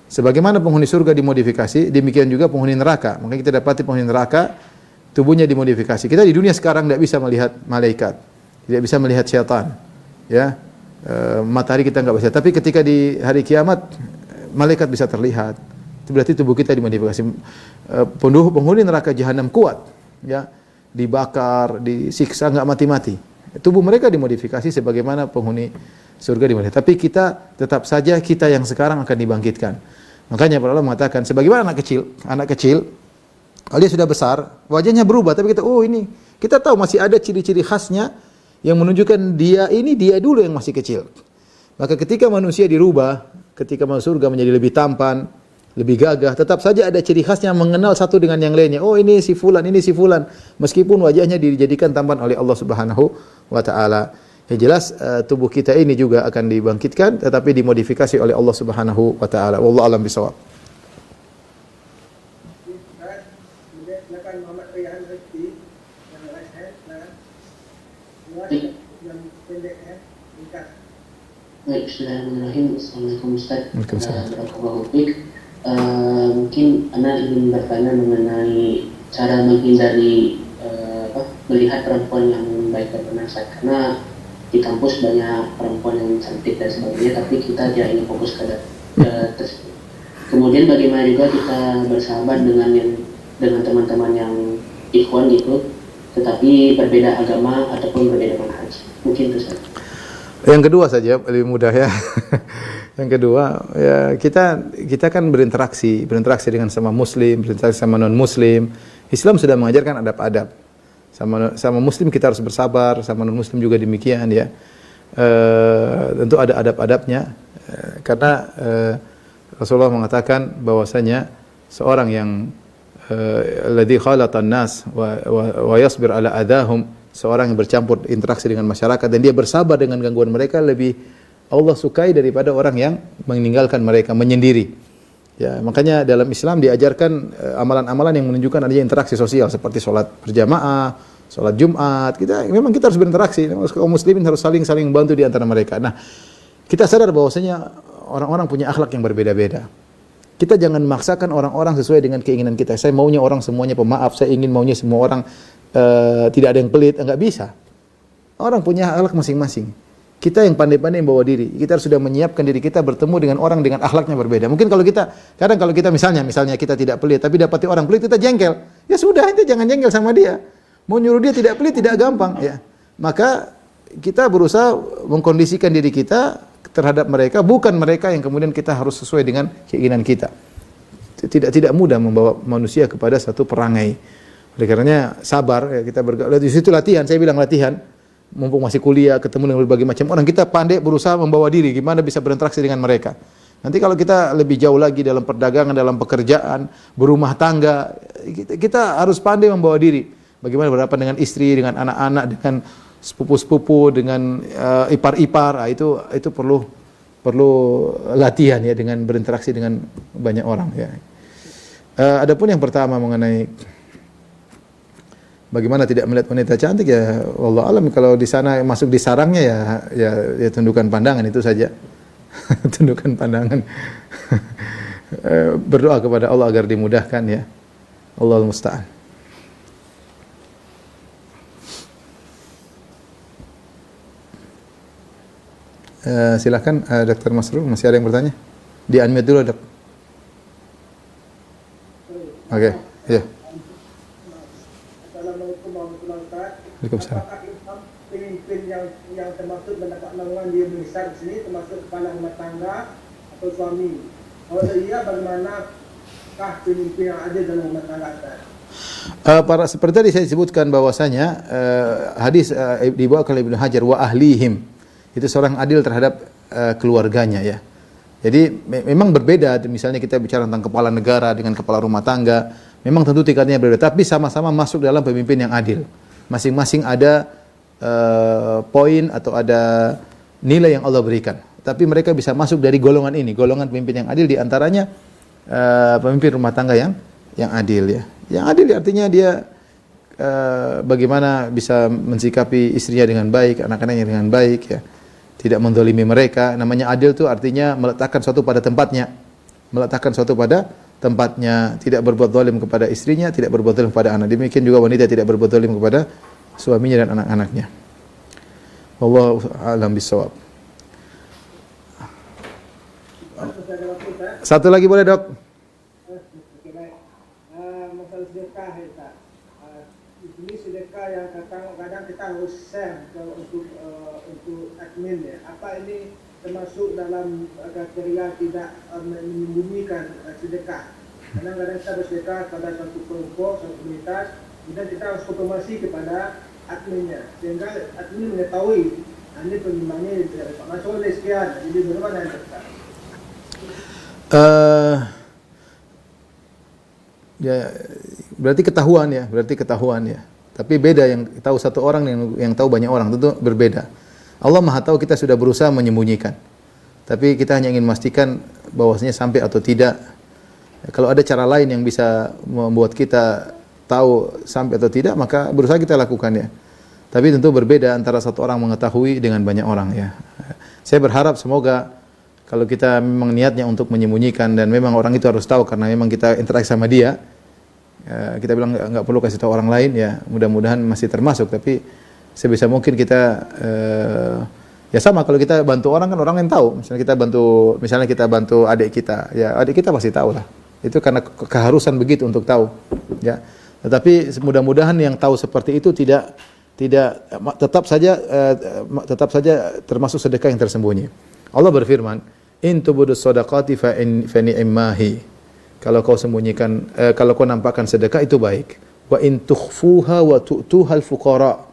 Sebagaimana penghuni surga dimodifikasi, demikian juga penghuni neraka. Maka kita dapati penghuni neraka tubuhnya dimodifikasi. Kita di dunia sekarang tidak bisa melihat malaikat, tidak bisa melihat syaitan. Ya. Matahari kita enggak bisa. Tapi ketika di hari kiamat malaikat bisa terlihat. Itu berarti tubuh kita dimodifikasi. Penghuni neraka jahanam kuat, ya. Dibakar, disiksa enggak mati-mati. Tubuh mereka dimodifikasi sebagaimana penghuni surga dimodifikasi. Tapi kita tetap saja kita yang sekarang akan dibangkitkan. Makanya para ulama mengatakan sebagaimana anak kecil kalau dia sudah besar, wajahnya berubah, tapi kita ini kita tahu masih ada ciri-ciri khasnya yang menunjukkan dia dulu yang masih kecil. Maka ketika manusia dirubah, ketika masuk surga menjadi lebih tampan, lebih gagah, tetap saja ada ciri khasnya mengenal satu dengan yang lainnya. Oh, ini si fulan, ini si fulan. Meskipun wajahnya dijadikan tampan oleh Allah Subhanahu wa taala. Yang jelas tubuh kita ini juga akan dibangkitkan tetapi dimodifikasi oleh Allah Subhanahu wa taala. Wallahu a'lam bishawab. Silakan Muhammad Rihan Rizki yang right hand, yang pendek ringkas. Baik, bismillahirrahmanirrahim. Assalamualaikum Ustaz. Waalaikumsalam. Barakallahu fiik. Mungkin Ana ingin bertanya mengenai cara menghindari melihat perempuan yang baik dan bernasab, karena di kampus banyak perempuan yang cantik dan sebagainya, tapi kita tidak ingin fokus pada tersebut. Kemudian bagaimana juga kita bersahabat dengan teman-teman yang ikhwan gitu, tetapi berbeda agama ataupun berbeda manhaj. Mungkin itu saja. Yang kedua saja lebih mudah ya. Yang kedua ya kita kan berinteraksi dengan sama muslim, berinteraksi sama non muslim. Islam sudah mengajarkan adab-adab. Sama muslim kita harus bersabar, sama non muslim juga demikian ya. Tentu ada adab-adabnya karena Rasulullah mengatakan bahwasanya seorang yang alladzi khalaqan nas wa yasbir ala adahum, seorang yang bercampur interaksi dengan masyarakat dan dia bersabar dengan gangguan mereka lebih Allah sukai daripada orang yang meninggalkan mereka, menyendiri. Ya, makanya dalam Islam diajarkan amalan-amalan yang menunjukkan adanya interaksi sosial seperti sholat berjamaah, sholat Jumat. Memang kita harus berinteraksi. Kaum muslimin harus saling membantu di antara mereka. Nah, kita sadar bahwasanya orang-orang punya akhlak yang berbeda-beda. Kita jangan memaksakan orang-orang sesuai dengan keinginan kita. Saya maunya orang semuanya pemaaf, saya ingin maunya semua orang tidak ada yang pelit, enggak bisa. Orang punya akhlak masing-masing. Kita yang pandai-pandai membawa diri. Kita harus sudah menyiapkan diri kita bertemu dengan orang dengan akhlaknya berbeda. Mungkin kalau kita misalnya kita tidak pelit tapi dapati orang pelit kita jengkel. Ya sudah, itu jangan jengkel sama dia. Mau nyuruh dia tidak pelit tidak gampang ya. Maka kita berusaha mengkondisikan diri kita terhadap mereka, bukan mereka yang kemudian kita harus sesuai dengan keinginan kita. Tidak mudah membawa manusia kepada satu perangai. Oleh karenanya sabar ya, kita di situ latihan, saya bilang latihan. Mumpung masih kuliah, ketemu dengan berbagai macam orang, kita pandai berusaha membawa diri, gimana bisa berinteraksi dengan mereka. Nanti kalau kita lebih jauh lagi dalam perdagangan, dalam pekerjaan, berumah tangga, kita harus pandai membawa diri. Bagaimana berhadapan dengan istri, dengan anak-anak, dengan sepupu-sepupu, dengan ipar-ipar, itu perlu latihan ya dengan berinteraksi dengan banyak orang ya. Adapun yang pertama mengenai bagaimana tidak melihat wanita cantik ya, wallahu alam, kalau di sana masuk di sarangnya ya tundukkan pandangan itu saja. Tundukkan pandangan. Berdoa kepada Allah agar dimudahkan ya. Allahul musta'an. Silakan Dr. Masrur, masih ada yang bertanya? Di unmute dulu, Dok. Oke, ya. Assalamualaikum warahmatullahi wabarakatuh. Waalaikumsalam. Apakah Islam pemimpin yang termasuk mendapat naungan dia besar di sini termasuk kepala rumah tangga atau suami? Kalau iya, bagaimanakah pemimpin yang ada dalam rumah tangga Ustaz? Seperti tadi saya sebutkan bahwasanya hadis dibawa oleh Ibnu Hajar wa ahlihim, itu seorang adil terhadap keluarganya ya. Jadi memang berbeda, misalnya kita bicara tentang kepala negara dengan kepala rumah tangga, memang tentu tingkatnya berbeda, tapi sama-sama masuk dalam pemimpin yang adil. Masing-masing ada poin atau ada nilai yang Allah berikan. Tapi mereka bisa masuk dari golongan ini, golongan pemimpin yang adil, di antaranya pemimpin rumah tangga yang adil ya. Yang adil artinya dia bagaimana bisa mensikapi istrinya dengan baik, anak-anaknya dengan baik ya. Tidak mendolimi mereka. Namanya adil itu artinya meletakkan suatu pada tempatnya. Meletakkan suatu pada tempatnya, tidak berbuat zalim kepada istrinya, tidak berbuat zalim kepada anak. Demikian juga wanita tidak berbuat zalim kepada suaminya dan anak-anaknya. Wallahu a'lam bishawab. Satu lagi boleh, Dok? Oke, baik. Masalah sedekah ya, Ustaz. Ini sedekah yang kadang kita harus share untuk admin ya. Apa ini termasuk dalam kriteria tidak menyembunyikan sedekah? Kadang-kadang kita bersedekah pada satu kelompok, satu komunitas, kemudian kita harus konfirmasi kepada adminnya, sehingga admin mengetahui ini penyumbangnya dari Pak Nasrul sekian, jadi bagaimana yang Ustaz? Ya, berarti ketahuan ya. Tapi beda yang tahu satu orang yang tahu banyak orang, tentu berbeda. Allah Maha tahu, kita sudah berusaha menyembunyikan. Tapi kita hanya ingin memastikan bahwasanya sampai atau tidak. Kalau ada cara lain yang bisa membuat kita tahu sampai atau tidak, maka berusaha kita lakukan ya. Tapi tentu berbeda antara satu orang mengetahui dengan banyak orang ya. Saya berharap semoga kalau kita memang niatnya untuk menyembunyikan dan memang orang itu harus tahu karena memang kita interaksi sama dia, kita bilang nggak perlu kasih tahu orang lain ya. Mudah-mudahan masih termasuk. Tapi sebisa mungkin kita ya sama kalau kita bantu orang kan orang yang tahu. Misalnya kita bantu adik kita, ya adik kita pasti tahu lah. Itu karena keharusan begitu untuk tahu. Ya. Tetapi mudah-mudahan yang tahu seperti itu tidak tetap saja termasuk sedekah yang tersembunyi. Allah berfirman, "In tubudus shadaqati fa ni'mahi." Kalau kau sembunyikan, kalau kau nampakkan sedekah itu baik. Wa in tukhfuha wa tu'tuhal fuqara.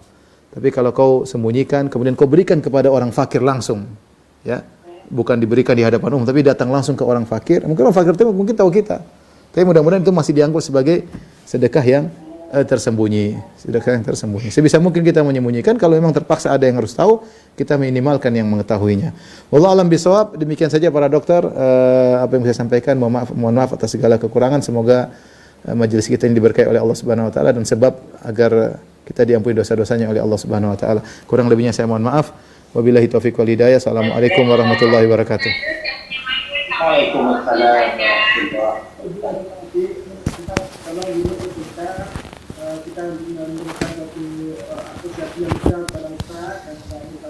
Tapi kalau kau sembunyikan kemudian kau berikan kepada orang fakir langsung, ya. Bukan diberikan di hadapan umum, tapi datang langsung ke orang fakir. Mungkin orang fakir itu mungkin tahu kita. Tapi mudah-mudahan itu masih dianggap sebagai sedekah yang tersembunyi. Sedekah yang tersembunyi. Sebisa mungkin kita menyembunyikan, kalau memang terpaksa ada yang harus tahu, kita minimalkan yang mengetahuinya. Wallahu a'lam bishawab. Demikian saja para dokter apa yang saya sampaikan. Mohon maaf atas segala kekurangan. Semoga majelis kita ini diberkahi oleh Allah Subhanahu wa taala dan sebab agar kita diampuni dosa-dosanya oleh Allah Subhanahu wa taala. Kurang lebihnya saya mohon maaf. Wabillahi taufiq wal hidayah. Assalamualaikum warahmatullahi wabarakatuh. Waalaikumsalam warahmatullahi Kalau kita memberikan suatu asosiasi yang besar pada Ustaz dan kita